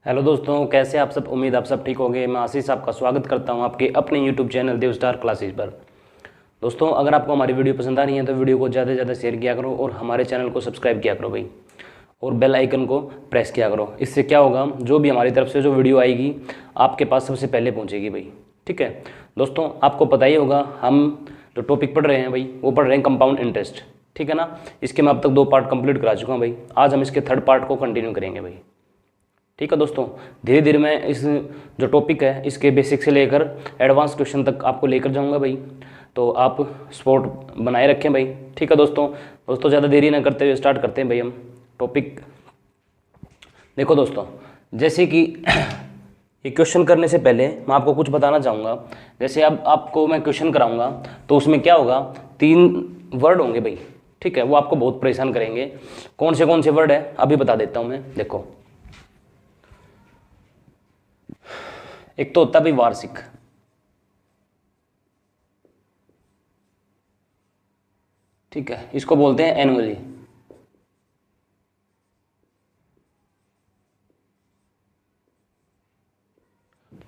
Hello दोस्तों, कैसे आप सब। उम्मीद आप सब ठीक होंगे। मैं आशीष आपका स्वागत करता हूं आपके अपने यूट्यूब चैनल देव स्टार क्लासेस पर। दोस्तों, अगर आपको हमारी वीडियो पसंद आ रही है तो वीडियो को ज़्यादा से ज़्यादा शेयर किया करो और हमारे चैनल को सब्सक्राइब किया करो भाई, और बेल आइकन को प्रेस किया करो। इससे क्या होगा, जो भी हमारी तरफ से जो वीडियो आएगी आपके पास सबसे पहले पहुँचेगी भाई। ठीक है दोस्तों, आपको पता ही होगा हम जो टॉपिक पढ़ रहे हैं भाई वो पढ़ रहे हैं कंपाउंड इंटरेस्ट। ठीक है ना। इसके मैं अब तक 2 पार्ट कंप्लीट करा चुका हूँ भाई। आज हम इसके 3rd पार्ट को कंटिन्यू करेंगे भाई। ठीक है दोस्तों, धीरे धीरे मैं इस जो टॉपिक है इसके बेसिक से लेकर एडवांस क्वेश्चन तक आपको लेकर जाऊंगा भाई। तो आप सपोर्ट बनाए रखें भाई। ठीक है दोस्तों ज़्यादा देरी ना करते हुए स्टार्ट करते हैं भाई हम टॉपिक। देखो दोस्तों, जैसे कि ये क्वेश्चन करने से पहले मैं आपको कुछ बताना चाहूँगा। जैसे अब आपको मैं क्वेश्चन कराऊंगा तो उसमें क्या होगा, 3 वर्ड होंगे भाई। ठीक है, वो आपको बहुत परेशान करेंगे। कौन से वर्ड है अभी बता देता हूँ मैं। देखो, एक तो होता है भाई वार्षिक। ठीक है, इसको बोलते हैं एनुअली।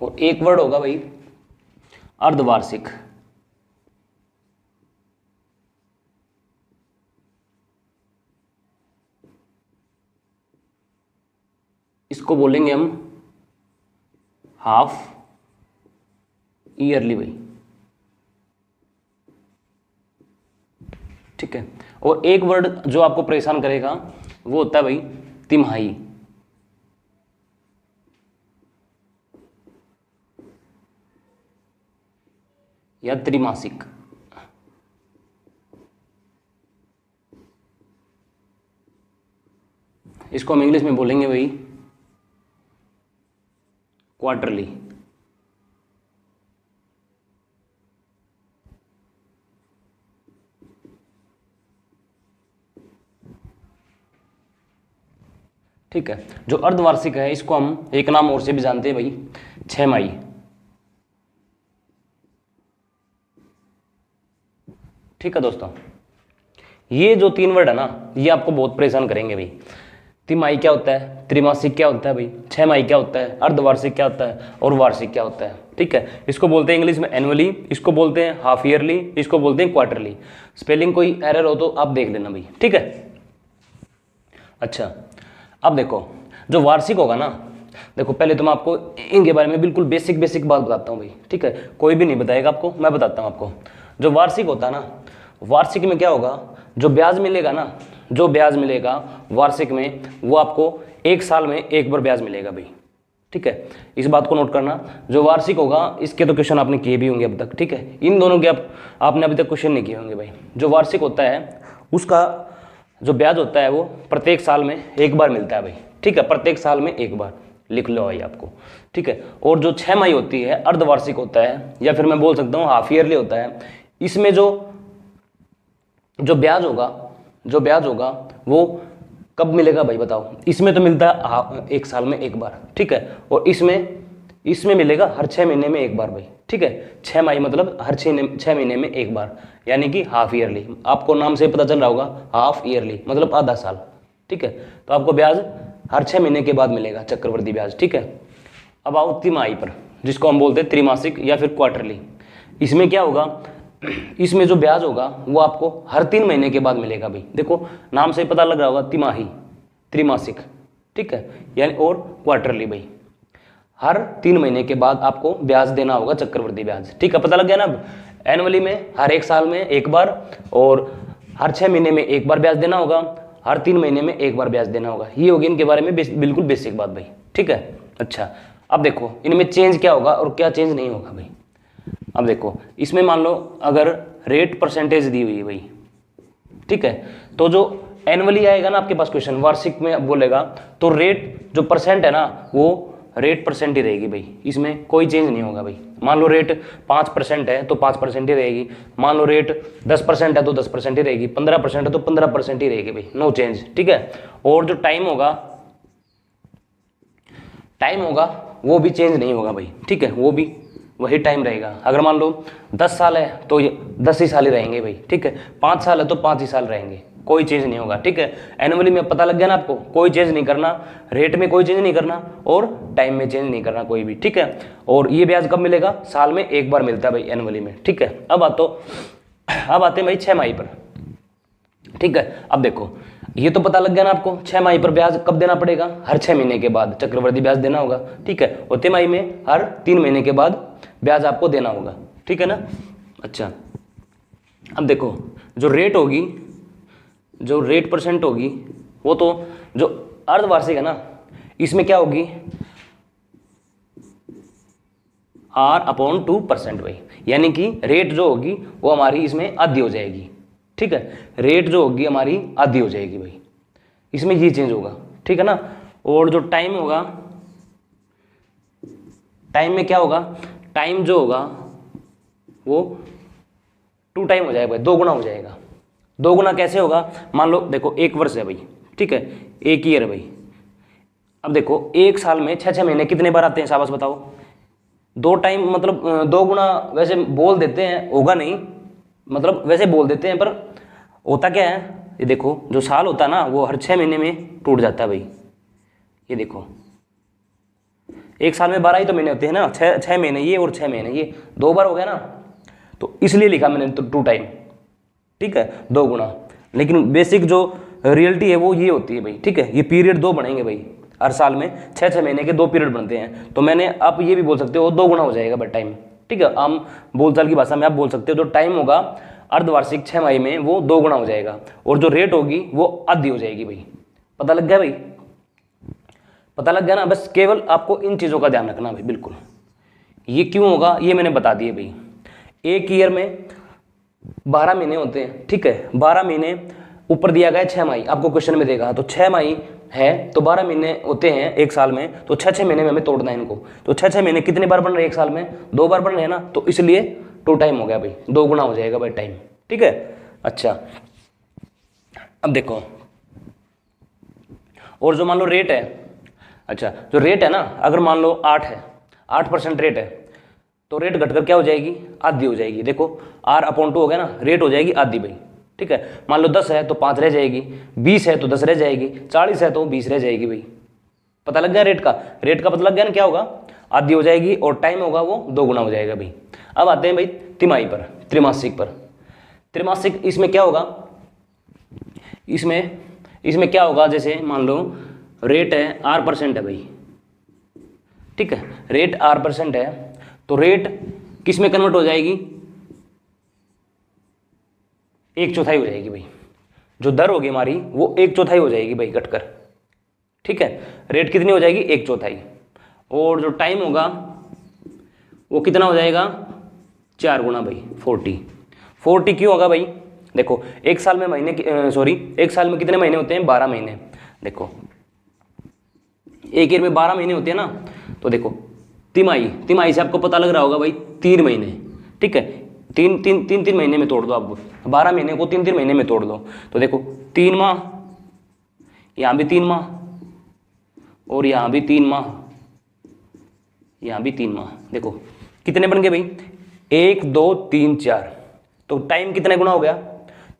और एक वर्ड होगा भाई अर्धवार्षिक। इसको बोलेंगे हम हाफ ईयरली भाई। ठीक है, और एक वर्ड जो आपको परेशान करेगा वो होता है भाई तिमाही। या त्रिमासिक। इसको हम इंग्लिश में बोलेंगे भाई क्वार्टरली। ठीक है, जो अर्धवार्षिक है इसको हम एक नाम और से भी जानते हैं भाई, 6 माही। ठीक है दोस्तों, ये जो 3 वर्ड है ना ये आपको बहुत परेशान करेंगे भाई। तिमाही क्या होता है, त्रिमासिक क्या होता है भाई, 6 माही क्या होता है, अर्धवार्षिक क्या होता है और वार्षिक क्या होता है। ठीक है, इसको बोलते हैं इंग्लिश में एनुअली, इसको बोलते हैं हाफ ईयरली, इसको बोलते हैं क्वार्टरली। स्पेलिंग कोई एरर हो तो आप देख लेना भाई। ठीक है, अच्छा अब देखो, जो वार्षिक होगा ना, देखो पहले तो मैं आपको इनके बारे में बिल्कुल बेसिक बात बताता हूँ भाई। ठीक है, कोई भी नहीं बताएगा आपको, मैं बताता हूँ आपको। जो वार्षिक होता है ना, वार्षिक में क्या होगा, जो ब्याज मिलेगा ना, जो ब्याज मिलेगा वार्षिक में वो आपको 1 साल में 1 बार ब्याज मिलेगा भाई। ठीक है, इस बात को नोट करना। जो वार्षिक होगा इसके तो क्वेश्चन आपने किए भी होंगे अब तक। ठीक है, इन दोनों के आपने अभी तक क्वेश्चन नहीं किए होंगे भाई। जो वार्षिक होता है उसका जो ब्याज होता है वो प्रत्येक साल में 1 बार मिलता है भाई। ठीक है, प्रत्येक साल में 1 बार, लिख लो भाई आपको। ठीक है, और जो 6 माही होती है अर्धवार्षिक होता है, या फिर मैं बोल सकता हूँ हाफ ईयरली होता है। इसमें जो ब्याज होगा वो कब मिलेगा भाई बताओ। इसमें तो मिलता है 1 साल में 1 बार। ठीक है, और इसमें मिलेगा हर 6 महीने में 1 बार भाई। ठीक है, 6 माही मतलब हर 6 महीने में 1 बार, यानी कि हाफ ईयरली। आपको नाम से पता चल रहा होगा, हाफ ईयरली मतलब आधा साल। ठीक है, तो आपको ब्याज हर 6 महीने के बाद मिलेगा, चक्रवृद्धि ब्याज। ठीक है, अब आओ तिमाही पर, जिसको हम बोलते हैं त्रिमासिक या फिर क्वार्टरली। इसमें क्या होगा, इसमें जो ब्याज होगा वो आपको हर 3 महीने के बाद मिलेगा भाई। देखो नाम से पता लग रहा होगा, तिमाही, त्रिमासिक। ठीक है, यानी और क्वार्टरली भाई, हर 3 महीने के बाद आपको ब्याज देना होगा, चक्रवृद्धि ब्याज। ठीक है, पता लग गया ना। अब एनुअली में हर 1 साल में 1 बार, और हर 6 महीने में 1 बार ब्याज देना होगा, हर 3 महीने में 1 बार ब्याज देना होगा। ये होगी इनके बारे में बिल्कुल बेसिक बात भाई। ठीक है, अच्छा अब देखो इनमें चेंज क्या होगा और क्या चेंज नहीं होगा भाई। अब देखो, इसमें मान लो अगर रेट परसेंटेज दी हुई है भाई। ठीक है, तो जो एनुअली आएगा ना आपके पास क्वेश्चन, वार्षिक में बोलेगा तो रेट जो परसेंट है ना वो रेट परसेंट ही रहेगी भाई। इसमें कोई चेंज नहीं होगा भाई। मान लो रेट 5% है तो 5% ही रहेगी, मान लो रेट 10% है तो 10% ही रहेगी, 15% है तो 15% ही रहेगी भाई, नो चेंज। ठीक है, और जो टाइम होगा वो भी चेंज नहीं होगा भाई। ठीक है, वो भी वही टाइम रहेगा। अगर मान लो 10 साल है तो 10 ही साल ही रहेंगे भाई। ठीक है, 5 साल है तो 5 ही साल रहेंगे। कोई चेंज नहीं होगा, ठीक है। एनुअली में पता लग गया ना आपको, कोई चेंज नहीं करना, रेट में कोई चेंज नहीं करना और टाइम में चेंज नहीं करना कोई भी, ठीक है। और ये ब्याज कब मिलेगा, साल में एक बार मिलता है भाई एनुअली में, ठीक है। अब आते हैं भाई 6 माही पर, ठीक है। अब देखो ये तो पता लग गया ना आपको, 6 माही पर ब्याज कब देना पड़ेगा, हर 6 महीने के बाद चक्रवृद्धि ब्याज देना होगा, ठीक है। और तिमाही में हर 3 महीने के बाद ब्याज आपको देना होगा, ठीक है ना। अच्छा, अब देखो जो रेट होगी, जो रेट परसेंट होगी, वो तो जो अर्धवार्षिक है ना, इसमें क्या होगी, R/2% भाई, यानी कि रेट जो होगी वो हमारी इसमें आधी हो जाएगी, ठीक है। रेट जो होगी हमारी आधी हो जाएगी भाई, इसमें ये चेंज होगा, ठीक है ना। और जो टाइम होगा, टाइम में क्या होगा, टाइम जो होगा वो 2 टाइम हो जाएगा भाई, 2 गुना हो जाएगा। 2 गुना कैसे होगा, मान लो देखो 1 वर्ष है भाई, ठीक है, 1 ईयर है भाई। अब देखो 1 साल में 6 महीने कितने बार आते हैं, शाबाश बताओ। 2 टाइम, मतलब 2 गुना वैसे बोल देते हैं, होगा नहीं, मतलब वैसे बोल देते हैं, पर होता क्या है, ये देखो जो साल होता है ना वो हर 6 महीने में टूट जाता है भाई। ये देखो 1 साल में 12 ही तो महीने होते हैं ना, 6 महीने ये और 6 महीने ये, 2 बार हो गया ना, तो इसलिए लिखा मैंने तो 2 टाइम, ठीक है, 2 गुना। लेकिन बेसिक जो रियलिटी है वो ये होती है भाई, ठीक है। ये पीरियड 2 बनेंगे भाई, हर साल में 6 महीने के 2 पीरियड बनते हैं, तो मैंने आप ये भी बोल सकते हो 2 गुना हो जाएगा भाई टाइम, ठीक है। आम बोलचाल की भाषा में आप बोल सकते हो जो टाइम होगा अर्धवार्षिक 6 माही में वो 2 गुना हो जाएगा, और जो रेट होगी वो आधी हो जाएगी भाई। पता लग गया भाई, पता लग गया ना। बस केवल आपको इन चीज़ों का ध्यान रखना भाई, बिल्कुल। ये क्यों होगा ये मैंने बता दिए भाई। 1 ईयर में 12 महीने होते हैं, ठीक है, 12 महीने ऊपर दिया गया है 6 माही, आपको क्वेश्चन में देगा, तो 6 माही है तो 12 महीने होते हैं 1 साल में, तो 6 महीने में हमें तोड़ना है इनको। तो 6 महीने कितने बार बन रहे हैं 1 साल में, 2 बार बन रहे हैं ना, तो इसलिए 2 टाइम हो गया भाई, 2 गुना हो जाएगा भाई टाइम, ठीक है। अच्छा, अब देखो और जो मान लो रेट है, अच्छा जो रेट है ना, अगर मान लो 8 है, 8% रेट है, तो रेट घटकर क्या हो जाएगी, आधी हो जाएगी। देखो R/2 हो गया ना, रेट हो जाएगी आधी भाई, ठीक है। मान लो 10 है तो 5 रह जाएगी, 20 है तो 10 रह जाएगी, 40 है तो 20 रह जाएगी भाई। पता लग गया रेट का पता लग गया ना, क्या होगा, आधी हो जाएगी, और टाइम होगा वो 2 गुना हो जाएगा भाई। अब आते हैं भाई तिमाही पर, त्रैमासिक पर। त्रैमासिक इसमें क्या होगा, इसमें क्या होगा, जैसे मान लो रेट है R% है भाई, ठीक है, रेट R% है, तो रेट किस में कन्वर्ट हो जाएगी, 1/4 हो जाएगी भाई। जो दर होगी हमारी वो 1/4 हो जाएगी भाई घटकर, ठीक है। रेट कितनी हो जाएगी, 1/4। और जो टाइम होगा वो कितना हो जाएगा, 4 गुना भाई, 40 क्यों होगा भाई, देखो 1 साल में एक साल में कितने महीने होते हैं, 12 महीने। देखो 1 ईयर में 12 महीने होते हैं ना, तो देखो तिमाही से आपको पता लग रहा होगा भाई 3 महीने, ठीक है। 3 महीने में तोड़ दो आप, 12 महीने को 3 महीने में तोड़ दो, तो देखो 3 माह, यहाँ भी 3 माह, और यहाँ भी 3 माह, यहाँ भी 3 माह। देखो कितने बन गए भाई, 1 2 3 4, तो टाइम कितने गुना हो गया,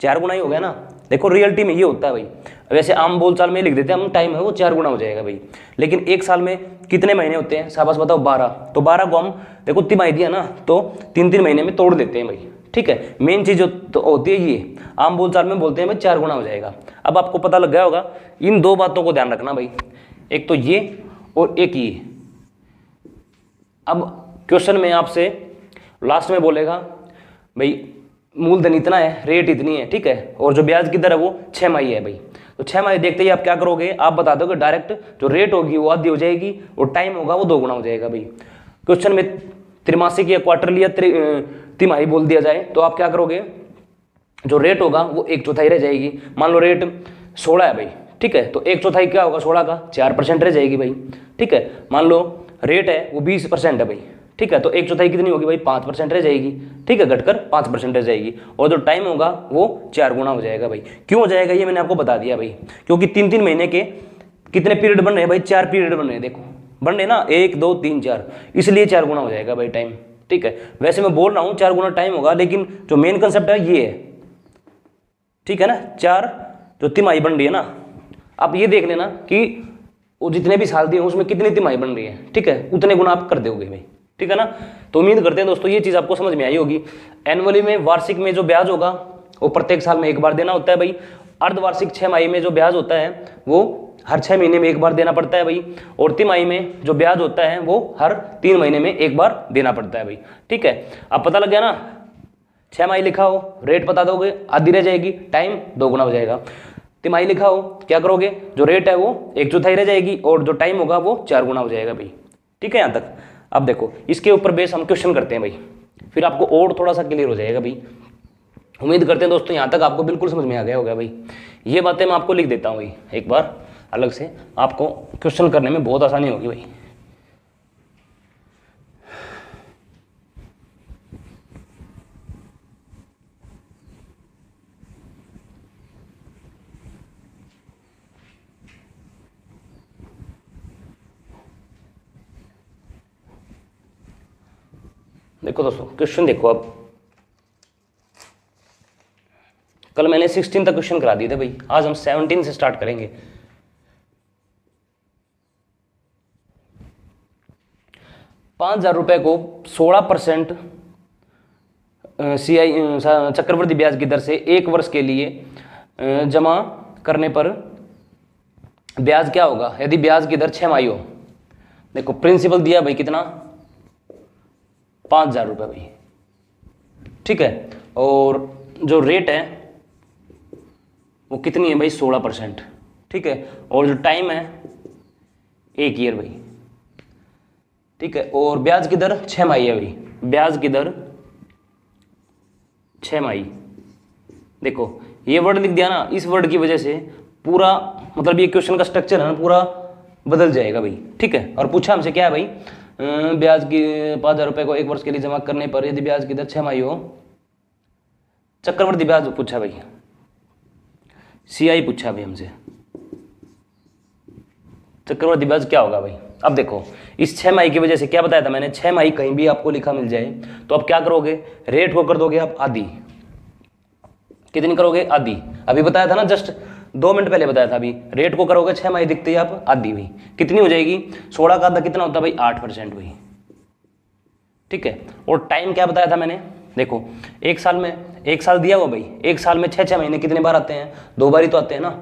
4 गुना ही हो गया ना। देखो रियलिटी में ये होता है भाई, वैसे आम बोलचाल में लिख देते हैं हम, टाइम है वो 4 गुना हो जाएगा भाई। लेकिन 1 साल में कितने महीने होते हैं, शाबाश बताओ, 12, तो 12 को हम देखो तिमाही दिया ना, तो 3 महीने में तोड़ देते हैं भाई, ठीक है। मेन चीज जो तो होती है ये, आम बोलचाल में बोलते हैं भाई 4 गुना हो जाएगा। अब आपको पता लग गया होगा, इन 2 बातों को ध्यान रखना भाई, एक तो ये और एक ये। अब क्वेश्चन में आपसे लास्ट में बोलेगा भाई मूलधन इतना है, रेट इतनी है, ठीक है, और जो ब्याज की दर है वो 6 माही है भाई। तो 6 माही देखते ही आप क्या करोगे, आप बता दोगे डायरेक्ट जो रेट होगी वो आधी हो जाएगी और टाइम होगा वो 2 गुना हो जाएगा भाई। क्वेश्चन में त्रैमासिक या क्वार्टरली या तिमाही बोल दिया जाए तो आप क्या करोगे, जो रेट होगा वो 1/4 रह जाएगी। मान लो रेट 16 है भाई, ठीक है, तो 1/4 क्या होगा 16 का, 4% रह जाएगी भाई, ठीक है। मान लो रेट है वो 20% है भाई, ठीक है, तो 1/4 कितनी होगी भाई, 5% रह जाएगी, ठीक है, घटकर 5% रह जाएगी। और जो टाइम होगा वो 4 गुना हो जाएगा भाई। क्यों हो जाएगा ये मैंने आपको बता दिया भाई, क्योंकि 3 महीने के कितने पीरियड बन रहे हैं भाई, 4 पीरियड बन रहे हैं, देखो बन रहे ना, 1 2 3 4, इसलिए 4 गुना हो जाएगा भाई टाइम, ठीक है। वैसे मैं बोल रहा हूँ 4 गुना टाइम होगा, लेकिन जो मेन कंसेप्ट है ये है, ठीक है ना, 4 जो तिमाही बन रही है ना, आप ये देख लेना कि वो जितने भी साल दिए उसमें कितनी तिमाही बन रही है, ठीक है, उतने गुना आप कर दोगे भाई, ठीक है ना। तो उम्मीद करते हैं दोस्तों ये चीज़ आपको समझ में आई होगी। एनुअली में, वार्षिक में जो ब्याज होगा वो प्रत्येक साल में एक बार देना होता है भाई। अर्धवार्षिक 6 माही में जो ब्याज होता है वो हर 6 महीने में एक बार देना पड़ता है भाई। और तिमाही में जो ब्याज होता है वो हर 3 महीने में एक बार देना पड़ता है भाई, ठीक है। अब पता लग गया ना, 6 माही लिखा हो, रेट बता दोगे, आधी रह जाएगी, टाइम 2 गुना हो जाएगा। तिमाही लिखा हो, क्या करोगे, जो रेट है वो 1/4 रह जाएगी और जो टाइम होगा वो 4 गुना हो जाएगा भाई, ठीक है। यहाँ तक अब देखो, इसके ऊपर बेस हम क्वेश्चन करते हैं भाई, फिर आपको और थोड़ा सा क्लियर हो जाएगा भाई। उम्मीद करते हैं दोस्तों यहाँ तक आपको बिल्कुल समझ में आ गया होगा भाई। ये बातें मैं आपको लिख देता हूँ भाई एक बार अलग से, आपको क्वेश्चन करने में बहुत आसानी होगी भाई। देखो दोस्तों क्वेश्चन देखो, अब कल मैंने 16 तक क्वेश्चन करा दिए थे भाई, आज हम 17 से स्टार्ट करेंगे। ₹5,000 को 16% CI चक्रवृद्धि ब्याज की दर से 1 वर्ष के लिए जमा करने पर ब्याज क्या होगा यदि ब्याज की दर 6 माही हो। देखो प्रिंसिपल दिया भाई कितना, ₹5,000 भाई, ठीक है। और जो रेट है वो कितनी है भाई, 16%, ठीक है। और जो टाइम है 1 ईयर भाई, ठीक है। और ब्याज की दर 6 माही है भाई, ब्याज की दर 6 माही। देखो ये वर्ड लिख दिया ना, इस वर्ड की वजह से पूरा मतलब ये क्वेश्चन का स्ट्रक्चर है ना पूरा बदल जाएगा भाई, ठीक है। और पूछा हमसे क्या है भाई, ब्याज की ₹5,000 को 1 वर्ष के लिए जमा करने पर यदि ब्याज की दर 6 माही हो, चक्रवृद्धि ब्याज पूछा भाई, CI पूछा भाई हमसे, चक्रवृद्धि ब्याज क्या होगा भाई। अब देखो इस 6 माही की वजह से क्या बताया था मैंने, 6 माही कहीं भी आपको लिखा मिल जाए तो आप क्या करोगे, रेट को कर दोगे आप आधी। कितनी करोगे, आधी। अभी बताया था ना, जस्ट 2 मिनट पहले बताया था, अभी रेट को करोगे 6 माही दिखते ही आप आधी भाई, कितनी हो जाएगी, 16 का आधा कितना होता है भाई, 8% भाई, ठीक है। और टाइम क्या बताया था मैंने, देखो 1 साल में, 1 साल दिया हुआ भाई, 1 साल में 6 महीने कितने बार आते हैं, 2 बार ही तो आते हैं ना।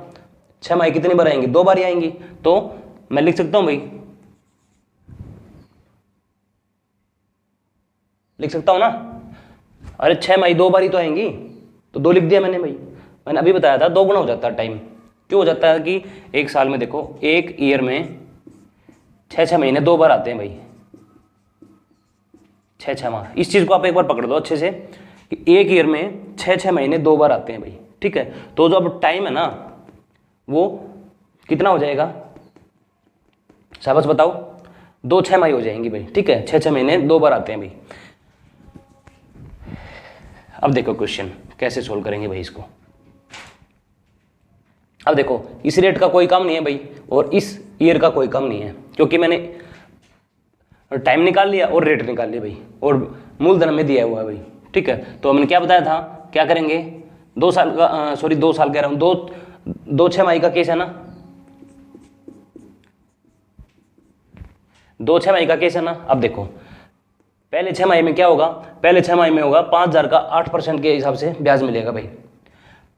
6 माही कितनी बार आएंगी, 2 बार ही आएंगी। तो मैं लिख सकता हूं भाई, लिख सकता हूं ना, अरे 6 माही 2 बार ही तो आएंगी, तो 2 लिख दिया मैंने भाई। मैंने अभी बताया था 2 गुना हो जाता है टाइम। क्यों हो जाता है कि 1 साल में देखो 1 ईयर में 6 महीने 2 बार आते हैं भाई, 6 माह। इस चीज को आप एक बार पकड़ दो अच्छे से कि 1 ईयर में 6 महीने 2 बार आते हैं भाई, ठीक है। तो जो अब टाइम है ना वो कितना हो जाएगा, शाबाश बताओ, 2 6 माही हो जाएंगी भाई, ठीक है। 6 महीने 2 बार आते हैं भाई। अब देखो क्वेश्चन कैसे सोल्व करेंगे भाई इसको। अब देखो इस रेट का कोई काम नहीं है भाई और इस ईयर का कोई काम नहीं है, क्योंकि मैंने टाइम निकाल लिया और रेट निकाल लिया भाई, और मूलधन में दिया हुआ है भाई, ठीक है। तो हमने क्या बताया था, क्या करेंगे, 2 साल का, सॉरी 2 साल कह रहा हूं, 2 6 माही का केस है ना, 2 6 माही का केस है ना। अब देखो पहले 6 माही में क्या होगा, पहले 6 माही में होगा 5,000 का 8% के हिसाब से ब्याज मिलेगा भाई,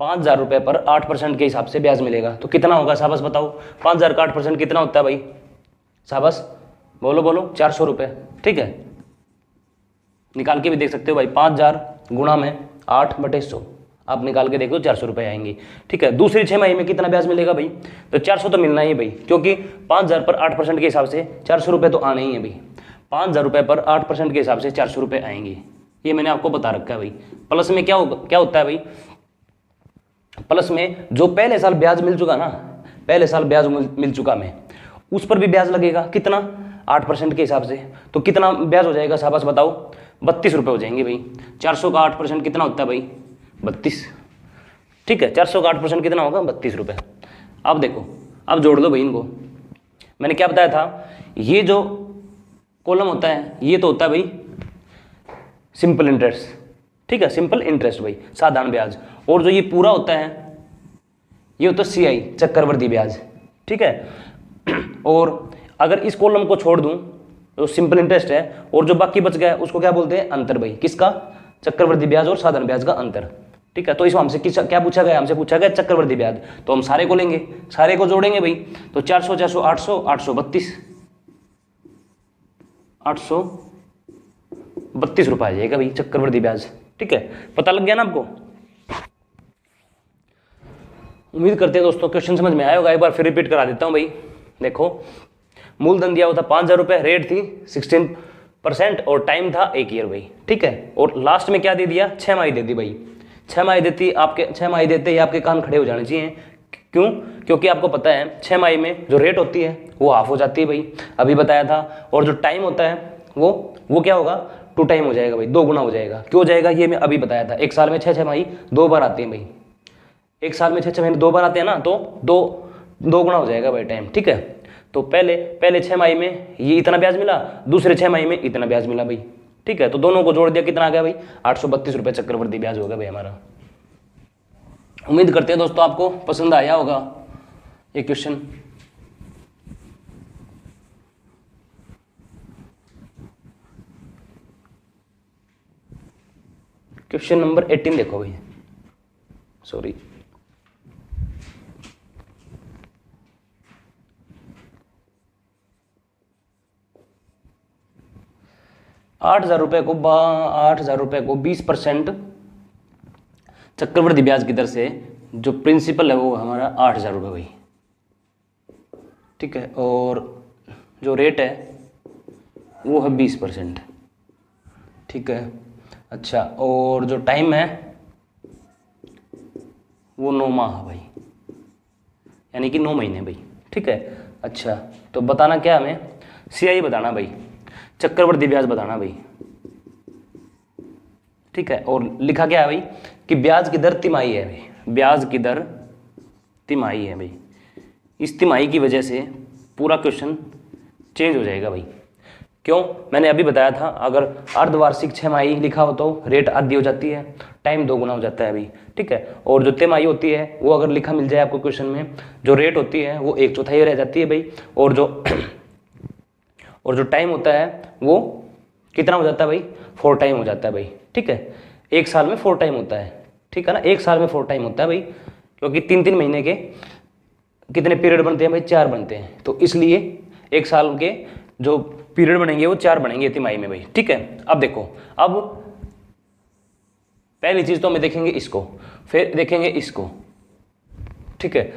₹5,000 पर 8% के हिसाब से ब्याज मिलेगा। तो कितना होगा शाबाश बताओ, 5,000 का 8% कितना होता है भाई, शाबाश बोलो बोलो, ₹400, ठीक है। निकाल के भी देख सकते हो भाई, 5,000 गुणा में 8/100, आप निकाल के देखो ₹400 आएंगे, ठीक है। दूसरी 6 माही में कितना ब्याज मिलेगा भाई, तो 400 तो मिलना ही भाई, क्योंकि 5,000 पर 8% के हिसाब से ₹400 तो आने ही है भाई। ₹5,000 पर 8% के हिसाब से ₹400 आएंगे, ये मैंने आपको बता रखा है भाई। प्लस में क्या होता है भाई, प्लस में जो पहले साल ब्याज मिल चुका ना, पहले साल ब्याज मिल चुका में, उस पर भी ब्याज लगेगा, कितना, 8% के हिसाब से। तो कितना ब्याज हो जाएगा शाबाश बताओ, ₹32 हो जाएंगे भाई। 400 का 8% कितना होता है भाई, 32, ठीक है। 400 का 8% कितना होगा, ₹32। अब देखो, अब जोड़ दो भाई इनको। मैंने क्या बताया था, ये जो कॉलम होता है ये तो होता है भाई सिंपल इंटरेस्ट, ठीक है, सिंपल इंटरेस्ट भाई, साधारण ब्याज। और जो ये पूरा होता है ये होता है CI, चक्रवृद्धि ब्याज, ठीक है। और अगर इस कॉलम को छोड़ दूं तो सिंपल इंटरेस्ट है, और जो बाकी बच गया उसको क्या बोलते हैं, अंतर भाई। किसका? चक्रवृद्धि ब्याज और साधारण ब्याज का अंतर, ठीक है। तो इसमें हमसे क्या पूछा गया? हमसे पूछा गया चक्रवृद्धि ब्याज, तो हम सारे को लेंगे, सारे को जोड़ेंगे भाई। तो 400 400 800 832 832 रुपये आ जाएगा भाई चक्रवृद्धि ब्याज, ठीक है। पता लग गया ना आपको? उम्मीद करते हैं दोस्तों क्वेश्चन समझ में आया होगा। एक बार फिर रिपीट करा देता हूं भाई। देखो, मूलधन दिया हुआ था 5,000 रुपये, रेट थी 16% और टाइम था 1 ईयर भाई, ठीक है। और लास्ट में क्या दे दिया? 6 माही दे दी भाई। 6 माही देती आपके, 6 माही देते ही आपके कान खड़े हो जाने चाहिए। क्यों? क्योंकि आपको पता है 6 माही में जो रेट होती है वो हाफ हो जाती है भाई, अभी बताया था। और जो टाइम होता है वो क्या होगा? 2 टाइम हो जाएगा भाई, 2 गुना हो जाएगा। क्यों जाएगा? ये मैं अभी बताया था। एक साल में 6 माही 2 बार आते हैं भाई, एक साल में 6 महीने 2 बार आते हैं ना, तो 2 गुना हो जाएगा भाई टाइम, ठीक है। तो पहले 6 माही में ये इतना ब्याज मिला, दूसरे 6 माही में इतना ब्याज मिला भाई, ठीक है। तो दोनों को जोड़ दिया, कितना आ गया भाई? 832 रुपये चक्रवृद्धि ब्याज हो गया भाई हमारा। उम्मीद करते हैं दोस्तों आपको पसंद आया होगा ये क्वेश्चन। क्वेश्चन नंबर 18 देखो भाई, सॉरी, आठ हजार रुपये को 20% चक्रवृद्धि ब्याज की दर से जो प्रिंसिपल है वो हमारा 8,000 रुपये भाई, ठीक है। और जो रेट है वो है 20%, ठीक है। अच्छा, और जो टाइम है वो 9 माह भाई, यानी कि 9 महीने भाई, ठीक है। अच्छा, तो बताना क्या हमें? CI बताना भाई, चक्रवृद्धि ब्याज बताना भाई, ठीक है। और लिखा क्या है भाई कि ब्याज की दर तिमाही है भाई, ब्याज की दर तिमाही है भाई। इस तिमाही की वजह से पूरा क्वेश्चन चेंज हो जाएगा भाई। क्यों? मैंने अभी बताया था, अगर अर्धवार्षिक 6 माही लिखा हो तो रेट आधी हो जाती है, टाइम 2 गुना हो जाता है भाई, ठीक है। और जो तिमाही होती है वो अगर लिखा मिल जाए आपको क्वेश्चन में, जो रेट होती है वो 1/4 रह जाती है भाई। और जो टाइम होता है वो कितना हो जाता है भाई? 4 टाइम हो जाता है भाई, ठीक है। 1 साल में 4 टाइम होता है, ठीक है ना। 1 साल में 4 टाइम होता है भाई, क्योंकि 3-3 महीने के कितने पीरियड बनते हैं भाई? 4 बनते हैं। तो इसलिए 1 साल के जो पीरियड बनेंगे वो 4 बनेंगे तिमाही में भाई, ठीक है। अब देखो, अब पहली चीज तो हमें देखेंगे इसको, फिर देखेंगे इसको, ठीक है।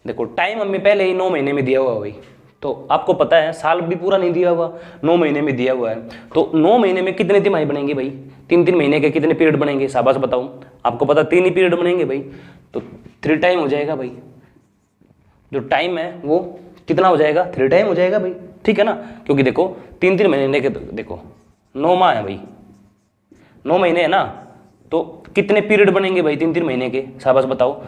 देखो, टाइम हमें पहले ही 9 महीने में दिया हुआ भाई, तो आपको पता है साल भी पूरा नहीं दिया हुआ, 9 महीने में दिया हुआ है। तो 9 महीने में कितने तिमाही बनेंगे भाई? 3-3 महीने के कितने पीरियड बनेंगे? शाबाश बताऊं, आपको पता 3 ही पीरियड बनेंगे भाई, तो 3 टाइम हो जाएगा भाई। जो टाइम है वो कितना हो जाएगा? 3 टाइम हो जाएगा भाई, ठीक है ना। क्योंकि देखो 3-3 महीने के, देखो 9 माह है भाई, 9 महीने है ना, तो कितने पीरियड बनेंगे भाई 3-3 महीने के? शाबाश बताओ।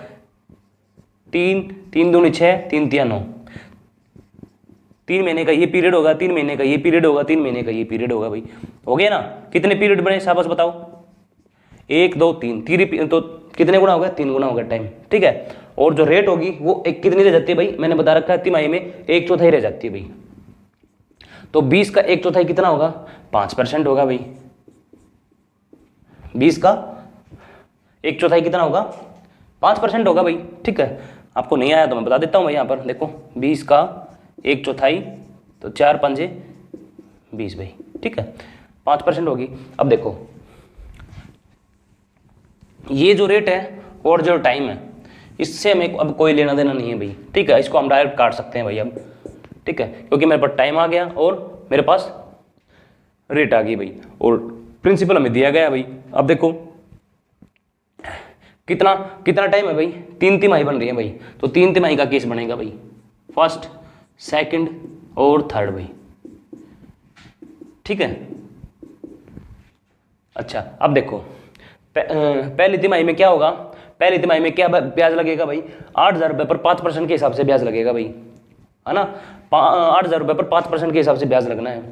3 दूनी 6, 3 तिया 9, 3 महीने का ये पीरियड होगा, 3 महीने का ये पीरियड होगा, 3 महीने का ये पीरियड होगा भाई, हो गया ना। कितने पीरियड बने? शाबाश बताओ। 1 2 3, तो कितने गुना हो गया? 3 गुना हो गया टाइम, ठीक है। और जो रेट होगी वो एक कितनी रह जाती है भाई? मैंने बता रखा है तिमाही में 1/4 रह जाती है भाई। तो 20 का 1/4 कितना होगा? 5% होगा भाई। 20 का 1/4 कितना होगा? 5% होगा भाई, ठीक है। आपको नहीं आया तो मैं बता देता हूँ भाई, यहाँ पर देखो 20 का 1/4 तो 4 पंजे 20 भाई, ठीक है, 5% होगी। अब देखो ये जो रेट है और जो टाइम है, इससे हमें अब कोई लेना देना नहीं है भाई, ठीक है। इसको हम डायरेक्ट काट सकते हैं भाई अब, ठीक है, क्योंकि मेरे पास टाइम आ गया और मेरे पास रेट आ गई भाई, और प्रिंसिपल हमें दिया गया भाई। अब देखो कितना टाइम है भाई? 3 तिमाही बन रही है भाई, तो 3 तिमाही का केस बनेगा भाई, फर्स्ट, सेकंड और थर्ड भाई, ठीक है। अच्छा, अब देखो पहली तिमाही में क्या होगा? पहली तिमाही में क्या ब्याज लगेगा भाई? 8,000 रुपये पर 5% के हिसाब से ब्याज लगेगा भाई, है ना। 8,000 रुपये पर 5% के हिसाब से ब्याज लगना है।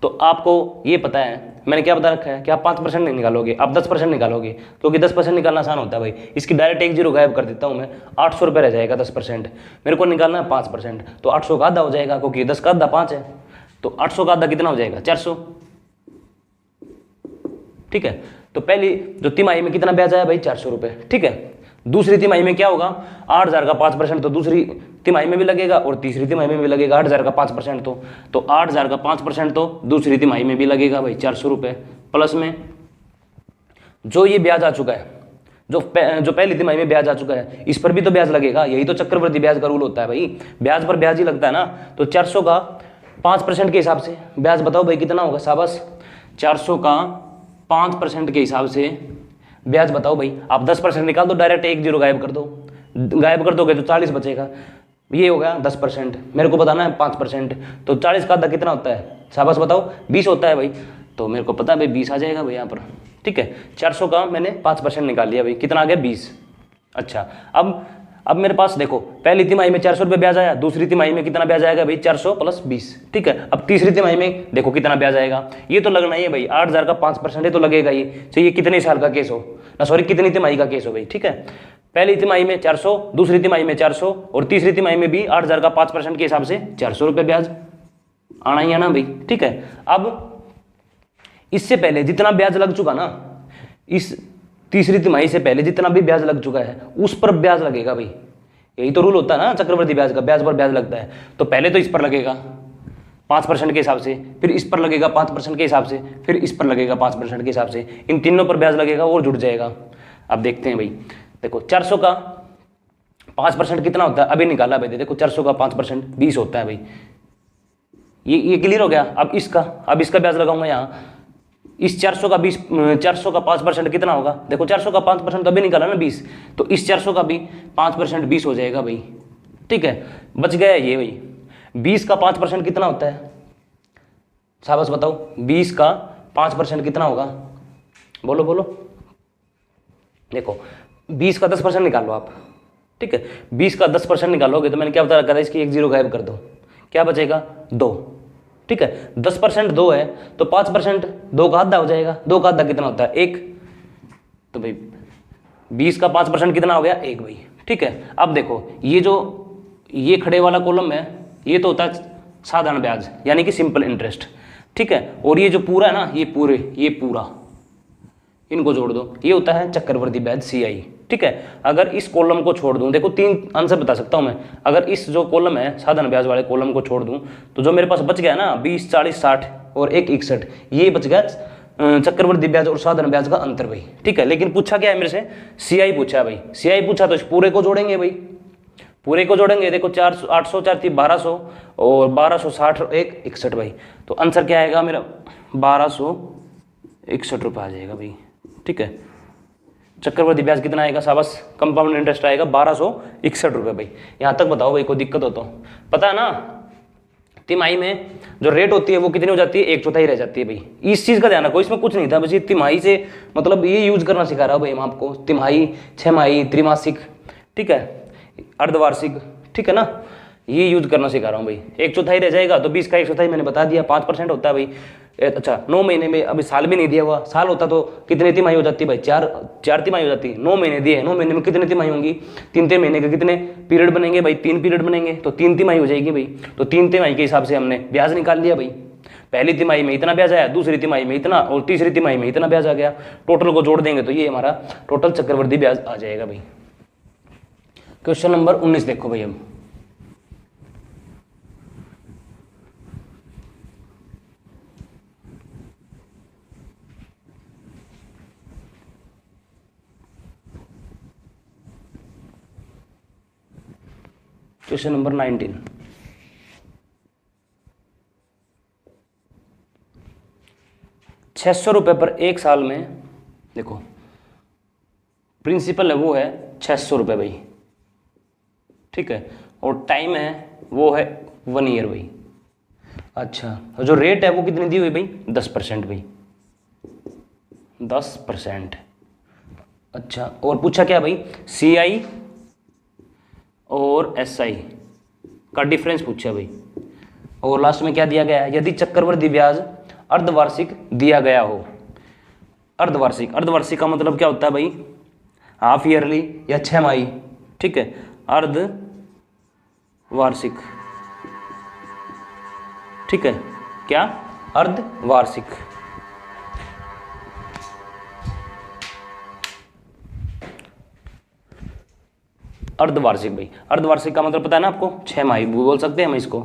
तो आपको ये पता है मैंने क्या बता रखा है कि आप 5% नहीं निकालोगे, आप 10% निकालोगे, क्योंकि 10% निकालना आसान होता है भाई। इसकी डायरेक्ट एक जीरो गायब कर देता हूँ मैं, 800 रुपये रह जाएगा 10%। मेरे को निकालना है 5%, तो 800 का आधा हो जाएगा, क्योंकि 10 का आधा 5 है, तो 800 का आधा कितना हो जाएगा 400। ठीक है, तो पहली जो तिमाही में कितना ब्याज आया भाई 400 रुपये। ठीक है, दूसरी तिमाही में क्या होगा 8000 का 5%, तो दूसरी तिमाही में भी लगेगा और तीसरी तिमाही में भी लगेगा 8000 का 5%, तो 8000 का 5% तो दूसरी तिमाही में भी लगेगा भाई 400 रुपये। प्लस में जो ये ब्याज आ चुका है, जो पहली तिमाही में ब्याज आ चुका है, इस पर भी तो ब्याज लगेगा। यही तो चक्रवृद्धि ब्याज का रूल होता है भाई, ब्याज पर ब्याज ही लगता है ना। तो 400 का 5% के हिसाब से ब्याज बताओ भाई कितना होगा शाबाश। 400 का 5% के हिसाब से ब्याज बताओ भाई। आप 10% निकाल दो, डायरेक्ट एक जीरो गायब कर दो, गायब कर दोगे तो 40 बचेगा। ये हो गया 10%, मेरे को बताना है 5%, तो 40 का आधा कितना होता है शाबाश बताओ 20 होता है भाई। तो मेरे को पता है भाई 20 आ जाएगा भाई यहाँ पर। ठीक है, 400 का मैंने 5% निकाल लिया भाई, कितना आ गया 20। अच्छा, अब मेरे पास देखो पहली तिमाही में 400 रुपये ब्याज आया, दूसरी तिमाही में कितना ब्याज आएगा भाई 400 प्लस 20। ठीक है, अब तीसरी तिमाही में देखो कितना ब्याज आएगा, ये तो लगना ही है भाई, 8000 का 5% है तो लगेगा ये। चाहिए कितने साल का केस हो ना, सॉरी कितनी तिमाही का केस हो भाई। ठीक है, पहली तिमाही में 400, दूसरी तिमाही में 400 और तीसरी तिमाही में भी 8000 का 5% के हिसाब से 400 रुपये ब्याज आना ही है ना भाई। ठीक है, अब इससे पहले जितना ब्याज लग चुका ना, इस तीसरी तिमाही से पहले जितना भी ब्याज लग चुका है उस पर ब्याज लगेगा भाई। यही तो रूल होता है ना चक्रवृद्धि ब्याज का, ब्याज पर ब्याज लगता है। तो पहले तो इस पर लगेगा 5% के हिसाब से, फिर इस पर लगेगा 5% के हिसाब से, फिर इस पर लगेगा 5% के हिसाब से, इन तीनों पर ब्याज लगेगा और जुड़ जाएगा। अब देखते हैं भाई, देखो 400 का 5% कितना होता है अभी निकाला भाई। देखो 400 का 5% 20 होता है भाई। ये क्लियर हो गया। अब इसका ब्याज लगाऊंगा यहाँ, इस 400 का 5% कितना होगा, देखो 400 का 5% तो अभी निकाला ना 20, तो इस 400 का भी 5% 20 हो जाएगा भाई। ठीक है, बच गया ये भाई। 20 का 5% कितना होता है शाबाश बताओ, 20 का 5% कितना होगा, बोलो बोलो। देखो 20 का 10% निकालो आप। ठीक है, 20 का 10% निकालोगे तो मैंने क्या बता रखा था, इसकी एक जीरो गायब कर दो, क्या बचेगा 2। ठीक है, 10% 2 है तो 5% 2 का आधा हो जाएगा। 2 का आधा कितना होता है 1, तो भाई 20 का 5% कितना हो गया 1 भाई। ठीक है, अब देखो ये खड़े वाला कॉलम है, ये तो होता है साधारण ब्याज यानी कि सिंपल इंटरेस्ट। ठीक है, और ये जो पूरा है ना, ये पूरा इनको जोड़ दो, ये होता है चक्रवृद्धि ब्याज CI। ठीक है, अगर इस कॉलम को छोड़ दूं, देखो 3 आंसर बता सकता हूं मैं। अगर इस जो कॉलम है साधारण ब्याज वाले कॉलम को छोड़ दूं तो जो मेरे पास बच गया ना 20, 40, 60 और 1, 61, ये बच गया चक्रवृद्धि ब्याज और साधारण ब्याज का अंतर भाई। ठीक है, लेकिन पूछा क्या है मेरे से, CI पूछा है भाई। CI पूछा तो इस पूरे को जोड़ेंगे भाई, पूरे को जोड़ेंगे। देखो 400, 800, 4 3 1200 और 1260 और 1, 61 भाई। तो आंसर क्या आएगा मेरा 1261 रुपये आ जाएगा भाई। ठीक है, चक्रवृद्धि ब्याज कितना आएगा शाबाश, कंपाउंड इंटरेस्ट आएगा 1261 रुपये भाई। यहाँ तक बताओ भाई, कोई दिक्कत हो तो। पता है ना तिमाही में जो रेट होती है वो कितनी हो जाती है, 1/4 रह जाती है भाई। इस चीज़ का ध्यान रखो, इसमें कुछ नहीं था बस ये तिमाही से मतलब ये यूज करना सिखा रहा हूँ भाई मैं आपको। तिमाही, 6 माही, त्रिमासिक, ठीक है, अर्धवार्षिक, ठीक है ना, ये यूज करना सिखा रहा हूँ भाई। 1/4 रह जाएगा तो 20 का 1/4 मैंने बता दिया, 5% होता है भाई। अच्छा 9 महीने में, अभी साल भी नहीं दिया हुआ, साल होता तो कितनी तिमाही हो जाती भाई, 4 तिमाही हो जाती। 9 महीने दिए हैं, 9 महीने में कितनी तिमाही होंगी, 3 महीने के कितने पीरियड बनेंगे भाई, 3 पीरियड बनेंगे तो 3 तिमाही हो जाएगी भाई। तो 3 तिमाही के हिसाब से हमने ब्याज निकाल लिया भाई। पहली तिमाही में इतना ब्याज आया, दूसरी तिमाही में इतना और तीसरी तिमाही में इतना ब्याज आ गया। टोटल को जोड़ देंगे तो ये हमारा टोटल चक्रवृद्धि ब्याज आ जाएगा भाई। क्वेश्चन नंबर 19 देखो भाई। हम क्वेश्चन नंबर 19, ₹600 पर एक साल में, देखो प्रिंसिपल है वो है 600 रुपये भाई। ठीक है, और टाइम है वो है 1 ईयर भाई। अच्छा, जो रेट है वो कितनी दी हुई भाई, 10% भाई, 10%। अच्छा, और पूछा क्या भाई, CI और SI का डिफरेंस पूछा भाई। और लास्ट में क्या दिया गया है, यदि चक्रवृद्धि ब्याज अर्धवार्षिक दिया गया हो। अर्धवार्षिक, अर्धवार्षिक का मतलब क्या होता है भाई, हाफ ईयरली या छमाही, ठीक है, अर्धवार्षिक, ठीक है, क्या, अर्धवार्षिक। अर्धवार्षिक भाई, अर्धवार्षिक का मतलब पता है ना आपको, छमाही बोल सकते हैं हम इसको,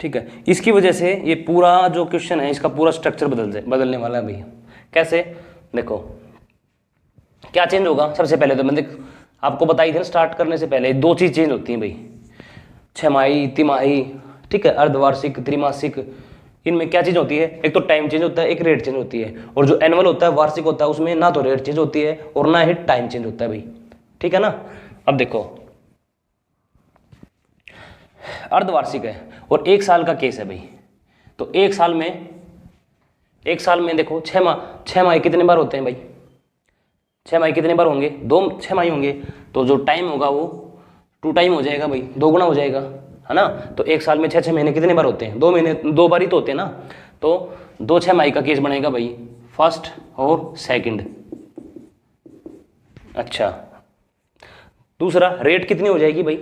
ठीक है। इसकी वजह से ये पूरा जो क्वेश्चन है इसका पूरा स्ट्रक्चर बदलने वाला है भैया। कैसे, देखो क्या चेंज होगा। सबसे पहले तो मैंने आपको बताई थी ना स्टार्ट करने से पहले, दो चीज चेंज होती हैं भाई, छमाही, तिमाही, ठीक है, अर्धवार्षिक, त्रिमासिक। इनमें क्या चीज होती है, एक तो टाइम चेंज होता है, एक रेट चेंज होती है। और जो एनुअल होता है, वार्षिक होता है, उसमें ना तो रेट चेंज होती है और ना ही टाइम चेंज होता है भाई, ठीक है ना। अब देखो अर्धवार्षिक है और एक साल का केस है भाई, तो एक साल में देखो 6 माह कितने बार होते हैं भाई, 6 माह कितने बार होंगे, 6 माह होंगे, तो जो टाइम होगा वो 2 टाइम हो जाएगा भाई, 2 गुना हो जाएगा, है ना। तो एक साल में 6 महीने कितने बार होते हैं, 2 महीने, 2 बार ही तो होते हैं ना। तो 2 6 माह का केस बनेगा भाई, फर्स्ट और सेकंड। अच्छा, दूसरा रेट कितनी हो जाएगी भाई,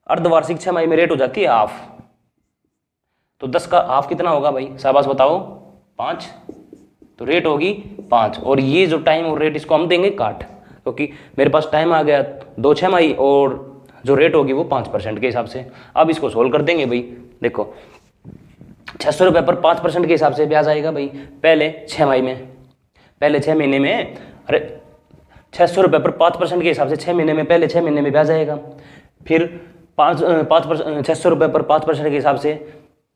अर्धवार्षिक 6 माह में रेट हो जाती है हाफ, तो 10 का हाफ कितना होगा भाई, शाबाश बताओ, 5, तो रेट होगी 5। और ये जो टाइम और रेट इसको हम देंगे काट, क्योंकि मेरे पास टाइम आ गया 2 6 माह और जो रेट होगी वो 5% के हिसाब से। अब इसको सोल्व कर देंगे भाई, देखो 600 रुपये पर 5% के हिसाब से ब्याज आएगा भाई, पहले 6 माह में, पहले 6 महीने में, अरे 600 रुपये पर 5% के हिसाब से 6 महीने में, पहले 6 महीने में ब्याज आएगा, फिर 600 रुपये पर 5% के हिसाब से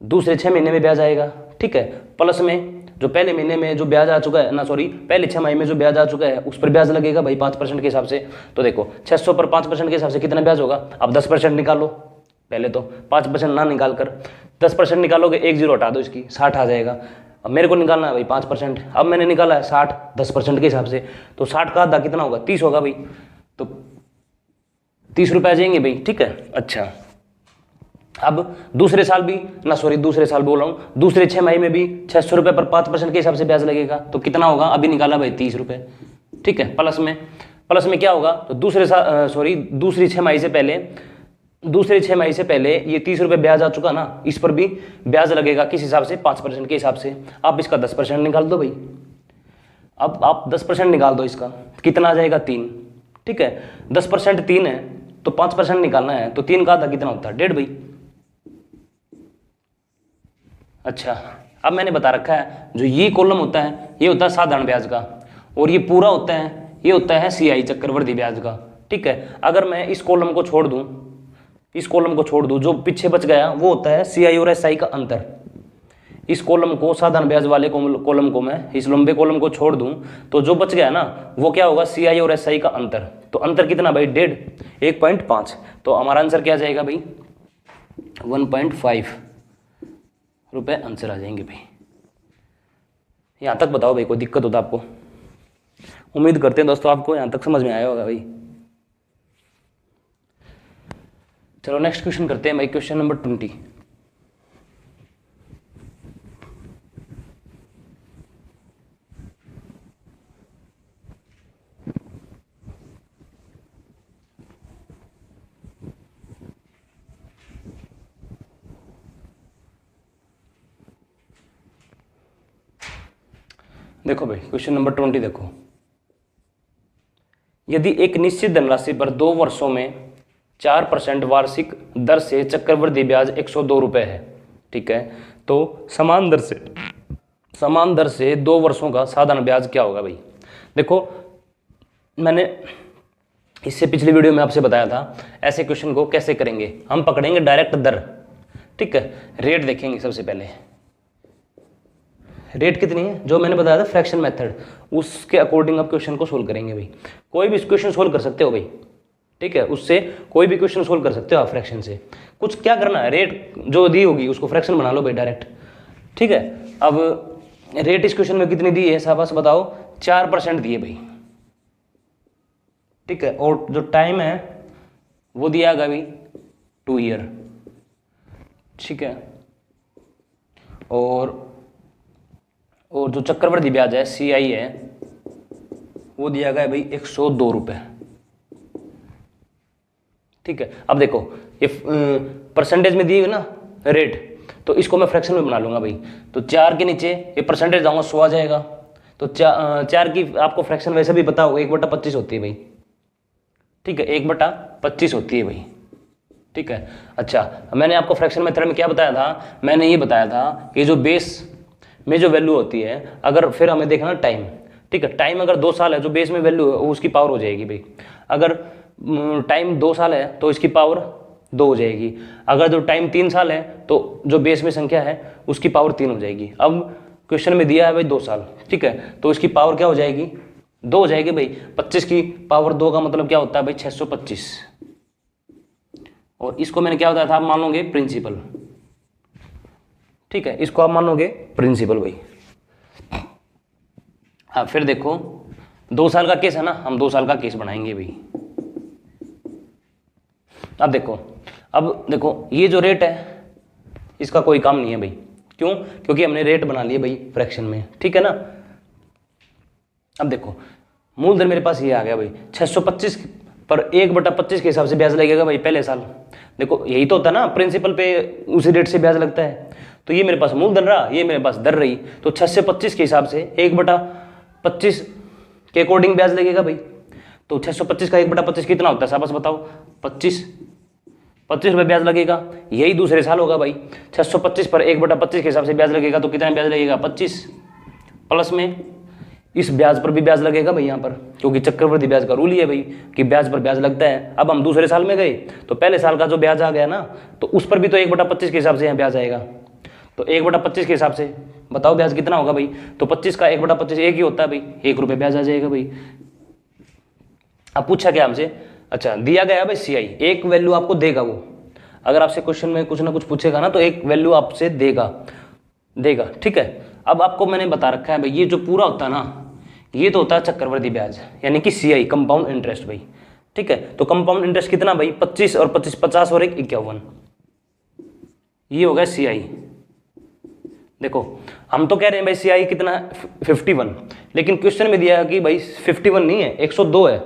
दूसरे 6 महीने में ब्याज आएगा, ठीक है, प्लस में जो पहले महीने में जो ब्याज आ चुका है ना, सॉरी पहले 6 माह में जो ब्याज आ चुका है उस पर ब्याज लगेगा भाई 5% के हिसाब से। तो देखो 600 पर 5% के हिसाब से कितना ब्याज होगा, अब 10% निकालो, पहले तो 5% ना निकाल कर 10% निकालोगे, 1 0 हटा दो इसकी, 60 आ जाएगा। अब मेरे को निकालना है भाई 5%, अब मैंने निकाला है 60 10% के हिसाब से, तो 60 का आधा कितना होगा, 30 होगा भाई, तो 30 रुपये आ जाएंगे भाई, ठीक है। अच्छा, अब दूसरे साल भी ना, सॉरी दूसरे साल बोल रहा हूँ, दूसरे 6 माह में भी 600 रुपये पर 5% के हिसाब से ब्याज लगेगा, तो कितना होगा, अभी निकाला भाई 30 रुपये, ठीक है। प्लस में क्या होगा, तो दूसरी 6 माह से पहले, दूसरे 6 माह से पहले ये 30 रुपये ब्याज आ चुका ना, इस पर भी ब्याज लगेगा किस हिसाब से, 5% के हिसाब से। आप इसका 10% निकाल दो भाई, अब आप 10% निकाल दो, इसका कितना आ जाएगा, 3, ठीक है। 10% 3 है, तो 5% निकालना है, तो 3 का आधा कितना होता है, 1.5 भाई। अच्छा, अब मैंने बता रखा है जो ये कॉलम होता है ये होता है साधारण ब्याज का, और ये पूरा होता है ये होता है CI चक्रवृद्धि ब्याज का, ठीक है। अगर मैं इस कॉलम को छोड़ दूं, इस कॉलम को छोड़ दूं, जो पीछे बच गया वो होता है CI और SI का अंतर। इस कॉलम को, साधारण ब्याज वाले कॉलम को मैं इस लंबे कॉलम को छोड़ दूं, तो जो बच गया ना वो क्या होगा, CI और SI का अंतर। तो अंतर कितना भाई, 1.5, तो हमारा आंसर क्या जाएगा भाई, 1.5 रुपये आंसर आ जाएंगे भाई। यहाँ तक बताओ भाई, कोई दिक्कत होता आपको? उम्मीद करते हैं दोस्तों आपको यहाँ तक समझ में आया होगा भाई। चलो नेक्स्ट क्वेश्चन करते हैं भाई, क्वेश्चन नंबर 20। देखो भाई क्वेश्चन नंबर 20 देखो, यदि एक निश्चित धनराशि पर 2 वर्षों में 4% वार्षिक दर से चक्रवृद्धि ब्याज 102 रुपये है, ठीक है, तो समान दर से 2 वर्षों का साधारण ब्याज क्या होगा भाई। देखो मैंने इससे पिछली वीडियो में आपसे बताया था ऐसे क्वेश्चन को कैसे करेंगे, हम पकड़ेंगे डायरेक्ट दर, ठीक है, रेट देखेंगे सबसे पहले, रेट कितनी है जो मैंने बताया था फ्रैक्शन मेथड, उसके अकॉर्डिंग आप क्वेश्चन को सोल्व करेंगे भाई। कोई भी क्वेश्चन सोल्व कर सकते हो भाई, ठीक है, उससे कोई भी क्वेश्चन सोल्व कर सकते हो आप फ्रैक्शन से। कुछ क्या करना है, रेट जो दी होगी उसको फ्रैक्शन बना लो भाई डायरेक्ट, ठीक है। अब रेट इस क्वेश्चन में कितनी दी है, शाबाश बताओ, 4% दी है भाई, ठीक है, और जो टाइम है वो दिया गया भाई 2 ईयर, ठीक है। और जो चक्रवृद्धि ब्याज है CI है वो दिया गया है भाई 102 रुपये। ठीक है। अब देखो ये परसेंटेज में दी हुई ना रेट, तो इसको मैं फ्रैक्शन में बना लूंगा भाई। तो 4 के नीचे ये परसेंटेज जाऊंगा 100 आ जाएगा। तो 4 की आपको फ्रैक्शन वैसे भी पता होगा 1/25 होती है भाई। ठीक है, 1/25 होती है भाई। ठीक है। अच्छा, मैंने आपको फ्रैक्शन मेथड में क्या बताया था, मैंने ये बताया था कि जो बेस में जो वैल्यू होती है, अगर फिर हमें देखना टाइम। ठीक है, टाइम अगर 2 साल है, जो बेस में वैल्यू है वो उसकी पावर हो जाएगी भाई। अगर टाइम 2 साल है तो इसकी पावर 2 हो जाएगी। अगर जो टाइम 3 साल है तो जो बेस में संख्या है उसकी पावर 3 हो जाएगी। अब क्वेश्चन में दिया है भाई 2 साल। ठीक है, तो इसकी पावर क्या हो जाएगी, 2 हो जाएगी भाई। 25 की पावर 2 का मतलब क्या होता है भाई 625। और इसको मैंने क्या बताया था, आप मान लोगे प्रिंसिपल। ठीक है, इसको आप मान लोगे प्रिंसिपल भाई। अब फिर देखो 2 साल का केस है ना, हम 2 साल का केस बनाएंगे भाई। अब देखो ये जो रेट है इसका कोई काम नहीं है भाई। क्यों? क्योंकि हमने रेट बना लिए भाई फ्रैक्शन में। ठीक है ना। अब देखो मूलधन मेरे पास ये आ गया भाई 625 पर 1/25 के हिसाब से ब्याज लगेगा भाई पहले साल। देखो यही तो होता है ना, प्रिंसिपल पे उसी रेट से ब्याज लगता है। तो ये मेरे पास मूलधन रहा, ये मेरे पास दर रही। तो 625 के हिसाब से 1/25 के अकॉर्डिंग ब्याज लगेगा भाई। तो 625 का 1/25 कितना होता है साहब बताओ, 25 रुपये ब्याज लगेगा। यही दूसरे साल होगा भाई। 625 पर 1/25 के हिसाब से ब्याज लगेगा तो कितना ब्याज लगेगा 25। प्लस में इस ब्याज पर भी ब्याज लगेगा भाई यहाँ पर, क्योंकि चक्रवृद्धि ब्याज का रूल ही है भाई कि ब्याज पर ब्याज लगता है। अब हम दूसरे साल में गए तो पहले साल का जो ब्याज आ गया ना, तो उस पर भी तो 1/25 के हिसाब से यहाँ ब्याज आएगा। तो 1/25 के हिसाब से बताओ ब्याज कितना होगा भाई। तो 25 का 1/25 एक ही होता है भाई, 1 रुपये ब्याज आ जाएगा भाई। अब पूछा क्या हमसे, अच्छा दिया गया भाई CI, एक वैल्यू आपको देगा वो। अगर आपसे क्वेश्चन में कुछ ना कुछ पूछेगा ना तो एक वैल्यू आपसे देगा। ठीक है। अब आपको मैंने बता रखा है भाई ये जो पूरा होता है ना, ये तो होता है चक्रवृद्धि ब्याज यानी कि CI कंपाउंड इंटरेस्ट भाई। ठीक है, तो कंपाउंड इंटरेस्ट कितना भाई 25 और 25 50 और 1 51, ये हो गया CI। देखो हम तो कह रहे हैं भाई CI कितना 51, लेकिन क्वेश्चन में दिया है कि भाई 51 नहीं है 102 है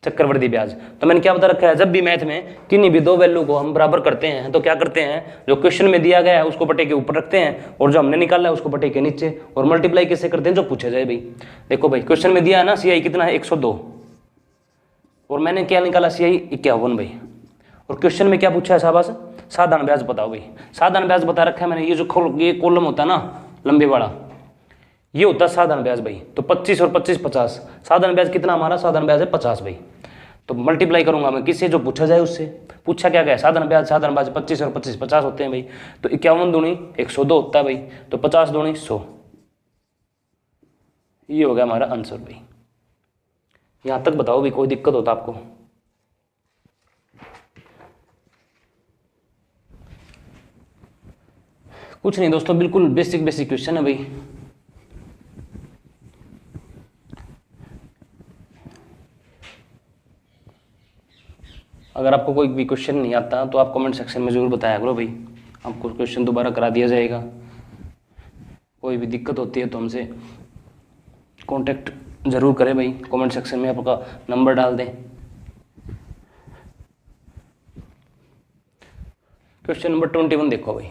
चक्रवृद्धि ब्याज। तो मैंने क्या बता रखा है, जब भी मैथ में किन्हीं भी 2 वैल्यू को हम बराबर करते हैं तो क्या करते हैं, जो क्वेश्चन में दिया गया है उसको बटे के ऊपर रखते हैं और जो हमने निकाला है उसको बटे के नीचे, और मल्टीप्लाई कैसे करते हैं जो पूछा जाए भाई। देखो भाई क्वेश्चन में दिया है ना CI कितना है 102 और मैंने क्या निकाला CI 51 भाई। और क्वेश्चन में क्या पूछा है शाबाश, साधारण ब्याज बताओ भाई। साधारण ब्याज बता रखा है मैंने, ये जो ये कॉलम होता है ना लंबे वाला, ये होता है साधारण ब्याज भाई। तो 25 और 25 50, साधारण ब्याज कितना हमारा, साधारण ब्याज है 50 भाई। तो मल्टीप्लाई करूंगा मैं किससे, जो पूछा जाए उससे। पूछा क्या गया, साधारण ब्याज 25 और 25 50 होते हैं भाई। तो 51 दूनी 102 होता है भाई, तो 50 दूनी 100, ये हो गया हमारा आंसर भाई। यहां तक बताओ भी कोई दिक्कत होता आपको। कुछ नहीं दोस्तों, बिल्कुल बेसिक क्वेश्चन है भाई। अगर आपको कोई भी क्वेश्चन नहीं आता तो आप कमेंट सेक्शन में ज़रूर बताया करो भाई, आपको क्वेश्चन दोबारा करा दिया जाएगा। कोई भी दिक्कत होती है तो हमसे कांटेक्ट ज़रूर करें भाई, कमेंट सेक्शन में आपका नंबर डाल दें। क्वेश्चन नंबर 21 देखो भाई,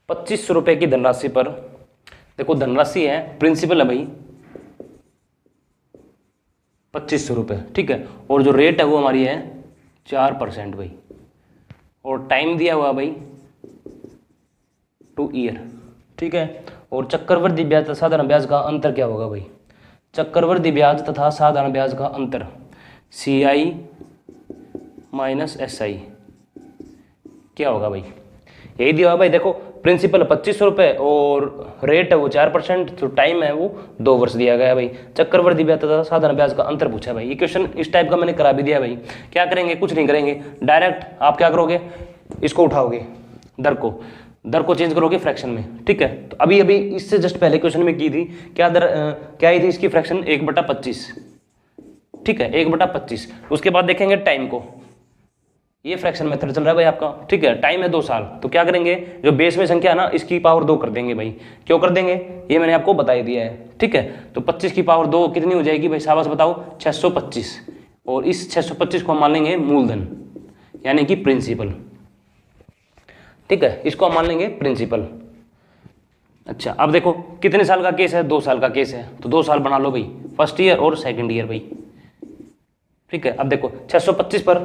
2500 रुपये की धनराशि पर, देखो धनराशि है प्रिंसिपल है भाई 2500 रुपये। ठीक है, और जो रेट है वो हमारी है 4% भाई, और टाइम दिया हुआ भाई 2 ईयर। ठीक है, और चक्रवृद्धि ब्याज तथा साधारण ब्याज का अंतर क्या होगा भाई, चक्रवृद्धि ब्याज तथा साधारण ब्याज का अंतर CI माइनस SI क्या होगा भाई, यही दिया हुआ भाई। देखो प्रिंसिपल 2500 रुपये और रेट है वो 4%, तो टाइम है वो 2 वर्ष दिया गया है भाई। चक्रवृद्धि ब्याज तथा साधारण ब्याज का अंतर पूछा भाई। ये क्वेश्चन इस टाइप का मैंने करा भी दिया भाई। क्या करेंगे, कुछ नहीं करेंगे, डायरेक्ट आप क्या करोगे, इसको उठाओगे, दर को चेंज करोगे फ्रैक्शन में। ठीक है, तो अभी इससे जस्ट पहले क्वेश्चन में की थी क्या दर, क्या आई थी इसकी फ्रैक्शन 1/25। ठीक है, 1/25। उसके बाद देखेंगे टाइम को, ये फ्रैक्शन मेथड चल रहा है भाई आपका, ठीक है। टाइम है 2 साल, तो क्या करेंगे, जो बेस में संख्या है ना इसकी पावर 2 कर देंगे भाई। क्यों कर देंगे, ये मैंने आपको बता ही दिया है, ठीक है। तो 25 की पावर 2 कितनी हो जाएगी भाई, शाबाश बताओ, 625। और इस 625 को हम मान लेंगे मूलधन, यानी कि प्रिंसिपल, ठीक है। इसको हम मान लेंगे प्रिंसिपल। अच्छा, अब देखो कितने साल का केस है, 2 साल का केस है, तो 2 साल बना लो भाई, फर्स्ट ईयर और सेकंड ईयर भाई, ठीक है। अब देखो 625 पर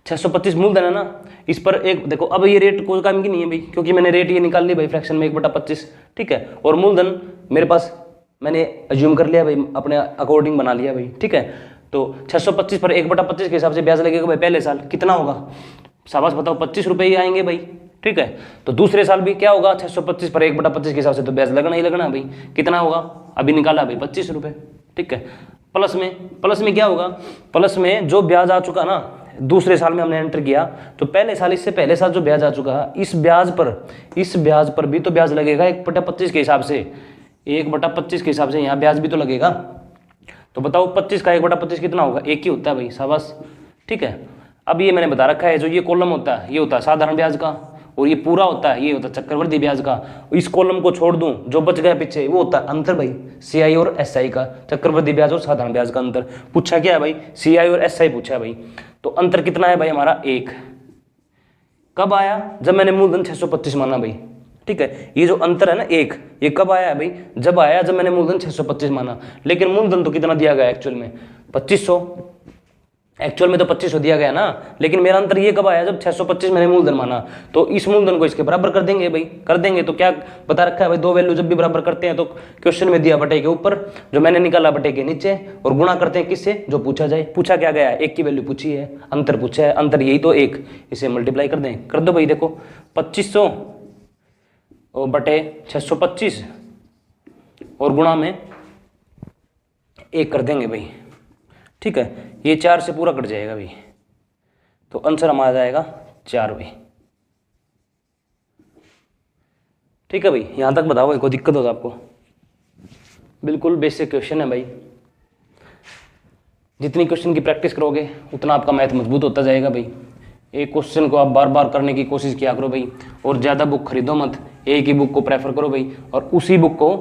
625 मूलधन है ना, इस पर एक देखो, अब ये रेट कोई काम की नहीं है भाई, क्योंकि मैंने रेट ये निकाल ली भाई फ्रैक्शन में 1/25, ठीक है। और मूलधन मेरे पास मैंने अज्यूम कर लिया भाई, अपने अकॉर्डिंग बना लिया भाई, ठीक है। तो 625 पर 1/25 के हिसाब से ब्याज लगेगा भाई, पहले साल कितना होगा, शाबाश बताओ, 25 रुपये ही आएंगे भाई, ठीक है। तो दूसरे साल भी क्या होगा, 625 पर 1/25 के हिसाब से तो ब्याज लगना ही लगना भाई, कितना होगा, अभी निकाला भाई 25 रुपये, ठीक है। प्लस में क्या होगा, प्लस में जो ब्याज आ चुका ना दूसरे साल में हमने एंटर किया, तो पहले साल इससे पहले साल जो ब्याज आ चुका है, इस ब्याज पर भी तो ब्याज लगेगा 1/25 के हिसाब से, 1/25 के हिसाब से यहाँ ब्याज भी तो लगेगा। तो बताओ 25 का 1/25 कितना होगा, 1 ही होता है भाई, शाबाश, ठीक है। अब ये मैंने बता रखा है, जो ये कॉलम होता है ये होता है साधारण ब्याज का, और ये पूरा होता है ये होता है चक्रवृद्धि ब्याज का। इस कॉलम को छोड़ दूं, जो बच गया पीछे वो होता है अंतर भाई, सीआई और एसआई का, चक्रवृद्धि ब्याज और साधारण ब्याज का अंतर। पूछा क्या है भाई, सीआई और एसआई पूछा है भाई। तो अंतर कितना है भाई हमारा, 1। कब आया, जब मैंने मूलधन 625 माना भाई, ठीक है। ये जो अंतर है ना 1, ये कब आया है भाई, जब आया जब मैंने मूलधन 625 माना। लेकिन मूलधन तो कितना दिया गया एक्चुअल में, 2500, एक्चुअल में तो 2500 दिया गया ना, लेकिन मेरा अंतर ये कब आया, जब 625 मैंने मूलधन माना। तो इस मूलधन को इसके बराबर कर देंगे भाई, कर देंगे। तो क्या बता रखा है भाई, 2 वैल्यू जब भी बराबर करते हैं तो क्वेश्चन में दिया बटे के ऊपर, जो मैंने निकाला बटे के नीचे, और गुणा करते हैं किससे, जो पूछा जाए। पूछा क्या गया है, 1 की वैल्यू पूछी है, अंतर पूछा है, अंतर यही तो 1, इसे मल्टीप्लाई कर दें, कर दो भाई। देखो 2500 और बटे 625 और गुणा में 1 कर देंगे भाई, ठीक है। ये 4 से पूरा कट जाएगा भाई, तो आंसर हमारा जाएगा 4 भाई, ठीक है भाई। यहां तक बताओ भाई, कोई दिक्कत होता आपको, बिल्कुल बेसिक क्वेश्चन है भाई। जितनी क्वेश्चन की प्रैक्टिस करोगे उतना आपका मैथ मजबूत होता जाएगा भाई। एक क्वेश्चन को आप बार बार करने की कोशिश किया करो भाई, और ज़्यादा बुक खरीदो मत, एक ही बुक को प्रेफर करो भाई, और उसी बुक को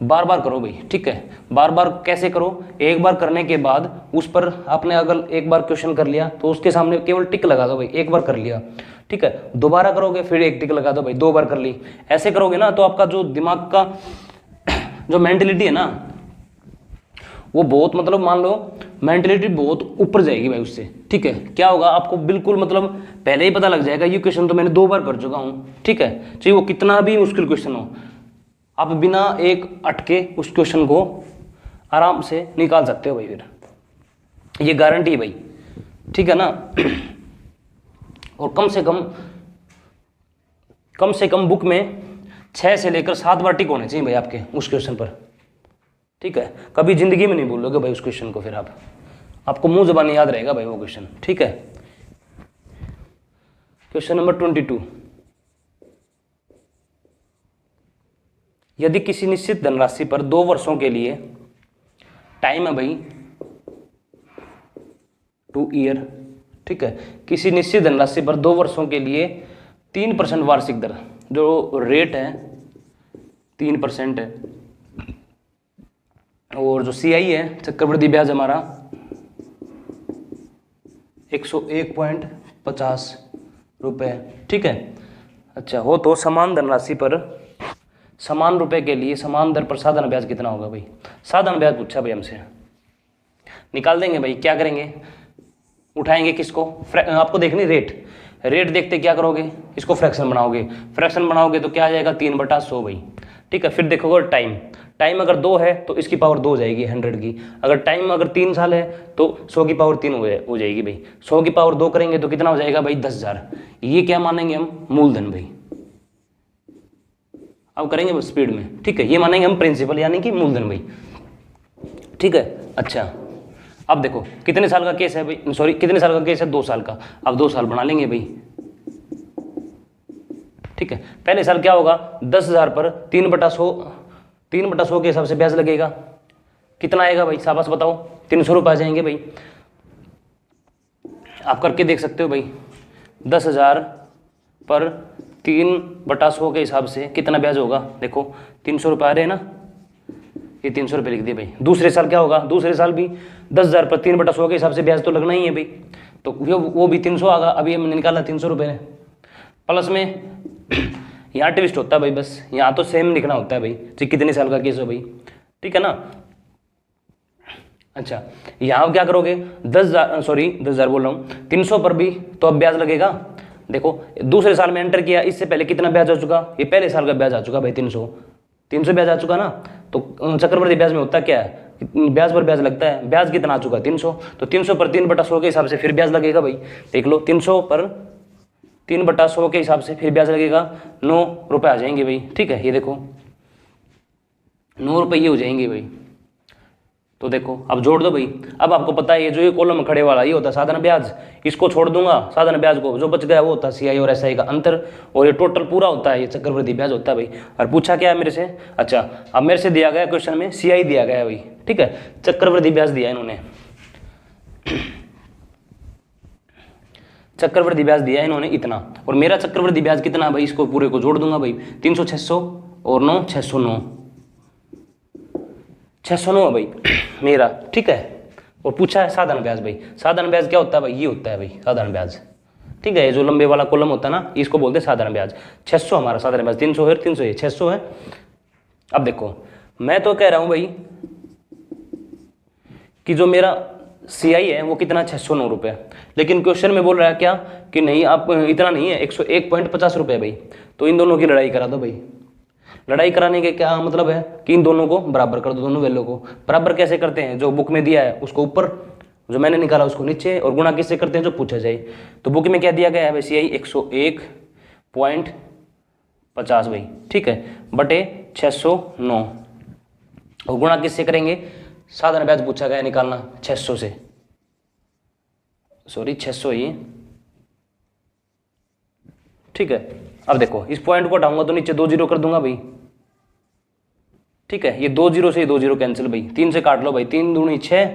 बार बार करो भाई, ठीक है। बार बार कैसे करो, एक बार करने के बाद उस पर आपने अगर एक बार क्वेश्चन कर लिया तो उसके सामने केवल टिक लगा दो भाई, एक बार कर लिया, ठीक है। दोबारा करोगे फिर एक टिक लगा दो भाई, 2 बार कर ली। ऐसे करोगे ना तो आपका जो दिमाग का जो मेंटलिटी है ना, वो बहुत मतलब मान लो मेंटलिटी बहुत ऊपर जाएगी भाई उससे, ठीक है। क्या होगा आपको, बिल्कुल मतलब पहले ही पता लग जाएगा ये क्वेश्चन तो मैंने 2 बार कर चुका हूँ, ठीक है। चाहे वो कितना भी मुश्किल क्वेश्चन हो, आप बिना एक अटके उस क्वेश्चन को आराम से निकाल सकते हो भाई, फिर ये गारंटी है भाई, ठीक है ना। और कम से कम बुक में 6 से लेकर 7 बार टिक होने चाहिए भाई आपके उस क्वेश्चन पर, ठीक है। कभी जिंदगी में नहीं भूलोगे भाई उस क्वेश्चन को, फिर आपको मुंह जबानी याद रहेगा भाई वो क्वेश्चन, ठीक है। क्वेश्चन नंबर 22, यदि किसी निश्चित धनराशि पर 2 वर्षों के लिए, टाइम है भाई 2 ईयर, ठीक है। किसी निश्चित धनराशि पर 2 वर्षों के लिए 3% वार्षिक दर, जो रेट है 3% है, और जो सीआई है चक्रवृद्धि ब्याज हमारा 101.50 रुपये, ठीक है। अच्छा हो तो समान धनराशि पर समान रुपए के लिए समान दर पर साधारण ब्याज कितना होगा भाई। साधारण ब्याज पूछा भाई हमसे, निकाल देंगे भाई। क्या करेंगे, उठाएंगे किसको, आपको देखनी रेट देखते क्या करोगे, इसको फ्रैक्शन बनाओगे तो क्या आ जाएगा 3/100 भाई, ठीक है। फिर देखोगे टाइम अगर 2 है तो इसकी पावर 2 हो जाएगी 100 की। अगर टाइम अगर 3 साल है तो 100 की पावर 3 हो जाएगी भाई। 100 की पावर 2 करेंगे तो कितना हो जाएगा भाई 10,000। ये क्या मानेंगे हम, मूलधन भाई। अब करेंगे स्पीड में, ठीक है। ये मानेंगे हम प्रिंसिपल यानी कि मूलधन भाई, ठीक है। अच्छा अब देखो कितने साल का केस है भाई, सॉरी कितने साल का केस है, 2 साल का। अब 2 साल बना लेंगे भाई, ठीक है। पहले साल क्या होगा, 10,000 पर 3/100 के हिसाब से ब्याज लगेगा। कितना आएगा भाई, शाबाश बताओ, 300 रुपये आ जाएंगे भाई। आप करके देख सकते हो भाई। 10,000 पर 3/100 के हिसाब से कितना ब्याज होगा, देखो 300 रुपये आ रहे हैं ना, ये 300 रुपये लिख दिए भाई। दूसरे साल क्या होगा, दूसरे साल भी 10,000 पर 3/100 के हिसाब से ब्याज तो लगना ही है भाई, तो वो भी 300 आगा। अभी हमने निकाला 300 रुपये ने, प्लस में यहाँ ट्विस्ट होता है भाई, बस यहाँ तो सेम लिखना होता है भाई, चाहे कितने साल का केस हो भाई, ठीक है ना। अच्छा, यहाँ क्या करोगे, 10,000 बोल रहा हूँ, 300 पर भी तो अब ब्याज लगेगा। देखो दूसरे साल में एंटर किया, इससे पहले कितना ब्याज आ चुका, ये पहले साल का ब्याज आ चुका भाई, 300 ब्याज आ चुका ना। तो चक्रवृद्धि ब्याज में होता क्या है, ब्याज पर ब्याज लगता है, ब्याज कितना आ चुका 300, तो 300 पर 3/100 के हिसाब से फिर ब्याज लगेगा भाई। देख लो 300 पर 3/100 के हिसाब से फिर ब्याज लगेगा, 9 रुपये आ जाएंगे भाई, ठीक है। ये देखो 9 रुपये ये हो जाएंगे भाई। तो देखो अब जोड़ दो भाई। अब आपको पता है ये जो ये कॉलम खड़े वाला ये होता है साधारण ब्याज, इसको छोड़ दूंगा साधारण ब्याज को, जो बच गया वो होता है सीआई और एसआई का अंतर, और ये टोटल पूरा होता है ये चक्रवृद्धि ब्याज होता है भाई। और पूछा क्या है मेरे से, अच्छा अब मेरे से दिया गया क्वेश्चन में सीआई दिया गया है भाई, ठीक है, चक्रवृद्धि ब्याज दिया है इन्होंने, चक्रवृद्धि ब्याज दिया है इन्होंने इतना, और मेरा चक्रवृद्धि ब्याज कितना भाई, इसको पूरे को जोड़ दूंगा भाई, 300 600 और 9 609 609 है भाई मेरा, ठीक है। और पूछा है साधारण ब्याज भाई, साधारण ब्याज क्या होता है भाई, ये होता है भाई साधारण ब्याज, ठीक है। ये जो लंबे वाला कॉलम होता है ना, इसको बोलते हैं साधारण ब्याज। 600 हमारा साधारण ब्याज, 300 है 300 है 600 है। अब देखो मैं तो कह रहा हूं भाई कि जो मेरा सीआई है वो कितना 609 रुपये, लेकिन क्वेश्चन में बोल रहा है क्या कि नहीं आप इतना नहीं है, 101.50 रुपये भाई। तो इन दोनों की लड़ाई करा दो भाई। लड़ाई कराने के क्या मतलब है कि इन दोनों को बराबर कर दो, दोनों वैल्यू को बराबर कैसे करते हैं, जो बुक में दिया है उसको ऊपर, जो मैंने निकाला उसको नीचे, और गुणा किससे करते हैं, जो पूछा जाए। तो बुक में क्या दिया गया है भाई, सीआई 101.50 भाई, ठीक है, बटे 609, और गुणा किससे करेंगे, साधारण ब्याज पूछा गया निकालना 600 से, सॉरी 600 ही, ठीक है। अब देखो इस पॉइंट को हटाऊंगा तो नीचे 2 0 कर दूंगा भाई, ठीक है। ये 2 0 से 2 0 कैंसिल भाई, 3 से काट लो भाई, 3 दूनी 6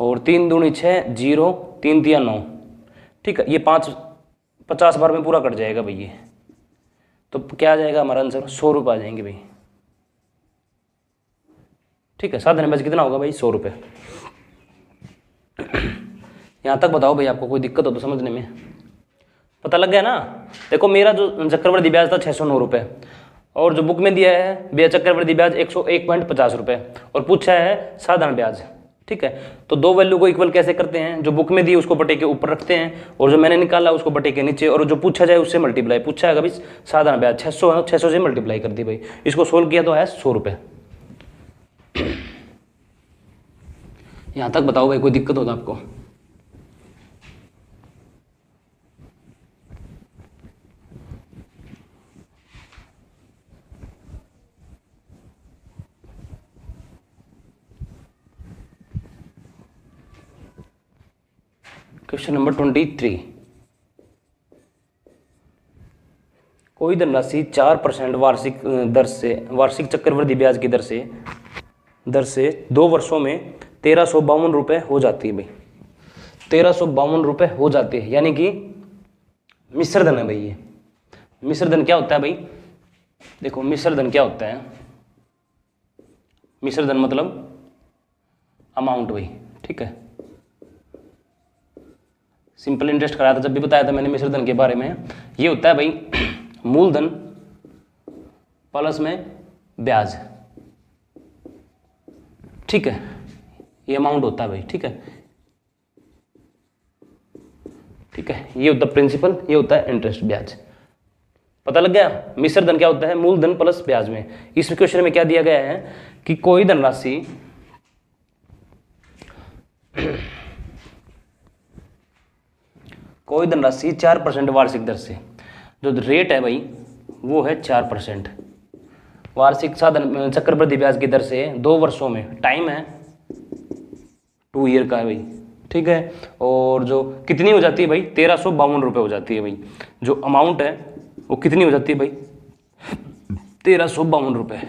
और 3 दूनी 6 0 3 3 9, ठीक है। ये 50 बार में पूरा कट जाएगा भाई ये, तो क्या आ जाएगा हमारा आंसर, 100 रुपये आ जाएंगे भाई, ठीक है। साधारण ब्याज कितना होगा भाई, 100 रुपये। यहाँ तक बताओ भाई, आपको कोई दिक्कत हो तो समझने में, पता लग गया ना। देखो मेरा जो चक्रवृद्धि ब्याज था 609 रुपये, और जो बुक में दिया है चक्रवृद्धि ब्याज 101.50 रुपये, और पूछा है साधारण ब्याज, ठीक है। तो दो वैल्यू को इक्वल कैसे करते हैं, जो बुक में दी उसको बटे के ऊपर रखते हैं, और जो मैंने निकाला उसको बटे के नीचे, और जो पूछा जाए उससे मल्टीप्लाई। पूछा है भाई साधारण ब्याज 600 से मल्टीप्लाई कर दी भाई, इसको सोल्व किया तो है 100 रुपये। यहाँ तक बताओ भाई, कोई दिक्कत होता आपको। क्वेश्चन नंबर 23, कोई धनराशि 4% वार्षिक चक्रवृद्धि ब्याज की दर से 2 वर्षों में 1352 रुपये हो जाती है भाई, 1352 रुपये हो जाती है, यानी कि मिश्र धन है भाई। ये मिश्र धन क्या होता है भाई, देखो मिश्र धन क्या होता है, मिश्र धन मतलब अमाउंट भाई, ठीक है। सिंपल इंटरेस्ट कराया था जब भी बताया था मैंने मिश्र धन के बारे में। ये होता है भाई मूलधन प्लस में ब्याज, ठीक है, ये अमाउंट होता है भाई, ठीक है, ठीक है। ये होता है प्रिंसिपल, ये होता है इंटरेस्ट ब्याज। पता लग गया। मिश्र धन क्या होता है, मूलधन प्लस ब्याज में। इस क्वेश्चन में क्या दिया गया है कि कोई धनराशि कोई धनराशि 4% वार्षिक दर से, जो रेट है भाई वो है 4% वार्षिक साधन चक्रवृद्धि ब्याज की दर से 2 वर्षों में, टाइम है 2 ईयर का है भाई, ठीक है। और जो कितनी हो जाती है भाई, 1352 रुपये हो जाती है भाई। जो अमाउंट है वो कितनी हो जाती है भाई, 1352 रुपये,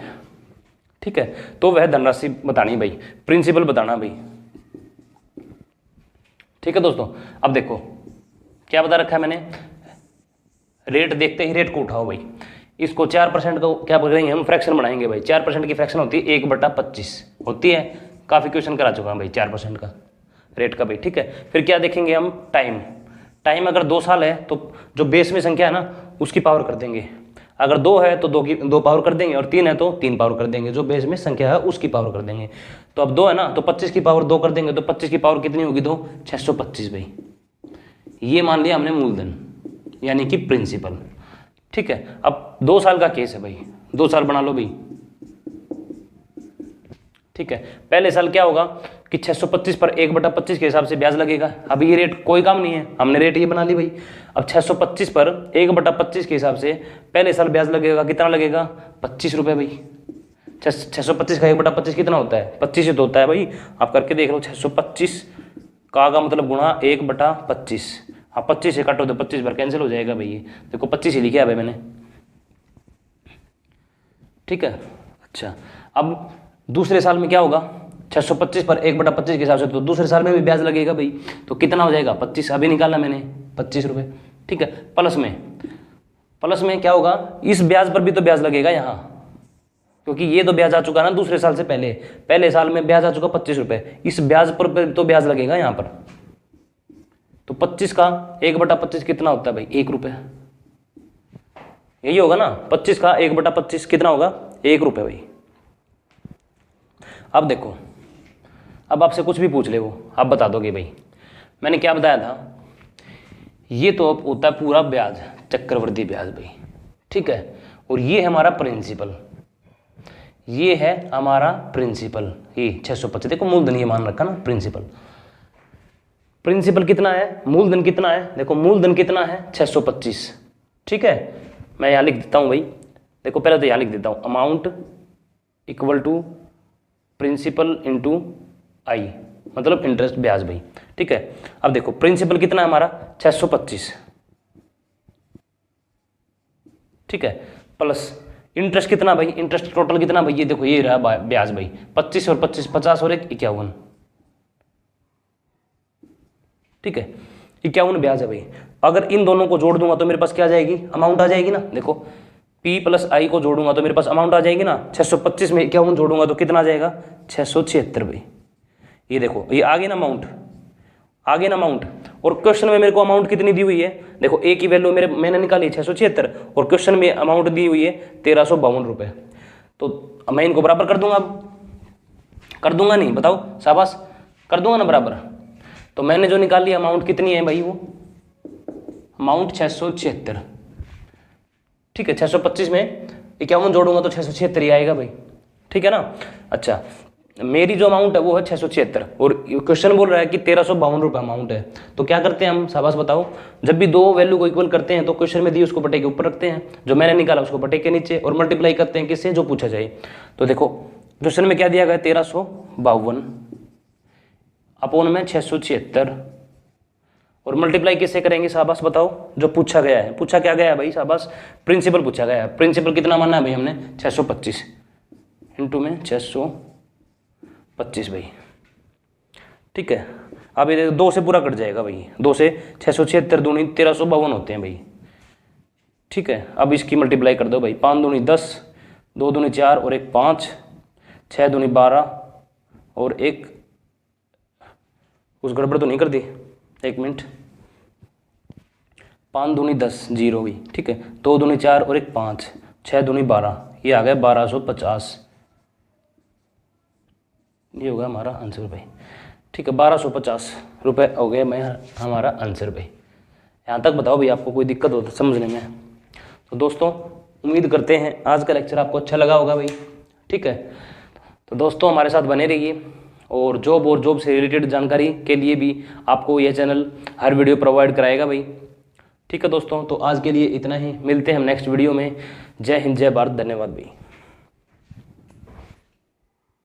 ठीक है। तो वह धनराशि बतानी भाई, प्रिंसिपल बताना भाई, ठीक है दोस्तों। अब देखो क्या बता रखा है मैंने, रेट देखते ही रेट को उठाओ भाई। इसको 4% का क्या करेंगे हम, फ्रैक्शन बनाएंगे भाई। 4% की फ्रैक्शन होती है 1/25 होती है, काफ़ी क्वेश्चन करा चुका हूँ भाई 4% का रेट का भाई, ठीक है। फिर क्या देखेंगे हम, टाइम। टाइम अगर 2 साल है तो जो बेस में संख्या है ना उसकी पावर कर देंगे, अगर 2 है तो 2 पावर कर देंगे, और 3 है तो 3 पावर कर देंगे, जो बेस में संख्या है उसकी पावर कर देंगे। तो अब 2 है ना तो 25 की पावर 2 कर देंगे, तो 25 की पावर कितनी होगी, 2, 625 भाई। ये मान लिया हमने मूलधन यानी कि प्रिंसिपल, ठीक है। अब 2 साल का केस है भाई, 2 साल बना लो भाई, ठीक है। पहले साल क्या होगा कि 625 पर 1/25 के हिसाब से ब्याज लगेगा। अब ये रेट कोई काम नहीं है, हमने रेट ये बना ली भाई। अब 625 पर 1/25 के हिसाब से पहले साल ब्याज लगेगा, कितना लगेगा, 25 रुपये भाई। 625 का 1/25 कितना होता है, 25 तो होता है भाई। आप करके देख लो, 625 का मतलब गुणा 1/25। हाँ 25 से काटो तो 25 बार कैंसिल हो जाएगा भाई। ये देखो 25 ही लिखा है भाई मैंने, ठीक है। अच्छा, अब दूसरे साल में क्या होगा, 625 पर 1/25 के हिसाब से तो दूसरे साल में भी ब्याज लगेगा भाई। तो कितना हो जाएगा, 25, अभी निकाला मैंने 25 रुपये, ठीक है। प्लस में क्या होगा, इस ब्याज पर भी तो ब्याज लगेगा यहाँ, क्योंकि ये तो ब्याज आ चुका ना दूसरे साल से पहले साल में ब्याज आ चुका 25 रुपये, इस ब्याज पर तो ब्याज लगेगा यहाँ पर। तो 25 का 1/25 कितना होता है भाई, 1 रुपये, यही होगा ना। 25 का 1/25 कितना होगा, 1 रुपये भाई। अब देखो, अब आपसे कुछ भी पूछ ले वो आप बता दोगे भाई। मैंने क्या बताया था, ये तो अब होता है पूरा ब्याज, चक्रवृद्धि ब्याज भाई, ठीक है। और ये है हमारा प्रिंसिपल, ये है हमारा प्रिंसिपल, ये 625। देखो मूलधन ये मान रखा ना, प्रिंसिपल कितना है, मूलधन कितना है, देखो मूलधन कितना है 625, ठीक है। मैं यहाँ लिख देता हूँ भाई, देखो पहले तो यहाँ लिख देता हूँ, amount equal to principal into I, मतलब इंटरेस्ट ब्याज भाई, ठीक है। अब देखो प्रिंसिपल कितना है हमारा 625, ठीक है, प्लस इंटरेस्ट कितना भाई, इंटरेस्ट टोटल कितना भाई, ये देखो ये रहा ब्याज भाई, 25 और 25 50 और 1 51, ठीक है। 51 ब्याज है भाई। अगर इन दोनों को जोड़ दूंगा तो मेरे पास क्या आ जाएगी, अमाउंट आ जाएगी ना। देखो P प्लस I को जोड़ूंगा तो मेरे पास अमाउंट आ जाएगी ना। 625 में 51 जोड़ूंगा तो कितना आ जाएगा, 676 भाई। ये देखो ये आ गई ना अमाउंट, आ गई ना अमाउंट। और क्वेश्चन में मेरे को अमाउंट कितनी दी हुई है, देखो A की वैल्यू मैंने निकाली 676 और क्वेश्चन में अमाउंट दी हुई है 1352 रुपये। तो मैं इनको बराबर कर दूंगा, अब कर दूंगा नहीं, बताओ शाबाश, कर दूंगा ना बराबर। तो मैंने जो निकाली अमाउंट कितनी है भाई, वो अमाउंट 676, ठीक है। 625 में 51 जोड़ूंगा तो 676 ही आएगा भाई, ठीक है ना। अच्छा, मेरी जो अमाउंट है वो है 676 और क्वेश्चन बोल रहा है कि 1352 रुपये अमाउंट है। तो क्या करते हैं हम, शाबाश बताओ, जब भी दो वैल्यू को इक्वल करते हैं तो क्वेश्चन में दी उसको बटे के ऊपर रखते हैं, जो मैंने निकाला उसको बटे के नीचे, और मल्टीप्लाई करते हैं किससे, जो पूछा जाए। तो देखो क्वेश्चन में क्या दिया गया, 1352 अपोन में 676 और मल्टीप्लाई किससे करेंगे, शाबाश बताओ, जो पूछा गया है। पूछा क्या गया है भाई, शाबाश, प्रिंसिपल पूछा गया है। प्रिंसिपल कितना माना है भाई हमने, 625 इंटू में 625 भाई, ठीक है। अब ये 2 से पूरा कट जाएगा भाई, 2 से 676 दूनी 1352 होते हैं भाई, ठीक है। अब इसकी मल्टीप्लाई कर दो भाई, 5 दूनी 10, 2 दूनी 4 और 1 5, 6 दूनी 12 और 1 कुछ गड़बड़ तो नहीं कर दी, 1 मिनट, 5 दूनी 10 जीरो भी, ठीक है। 2 दूनी 4 और 1 5, 6 दूनी 12, ये आ गया 1250, ये होगा हमारा आंसर भाई, ठीक है। 1250 रुपये हो गए मैं हमारा आंसर भाई। यहाँ तक बताओ भाई, आपको कोई दिक्कत हो तो समझने में। तो दोस्तों उम्मीद करते हैं आज का लेक्चर आपको अच्छा लगा होगा भाई, ठीक है। तो दोस्तों हमारे साथ बने रहिए, और जॉब से रिलेटेड जानकारी के लिए भी आपको यह चैनल हर वीडियो प्रोवाइड कराएगा भाई, ठीक है दोस्तों। तो आज के लिए इतना ही, मिलते हैं हम नेक्स्ट वीडियो में। जय हिंद, जय भारत, धन्यवाद भाई।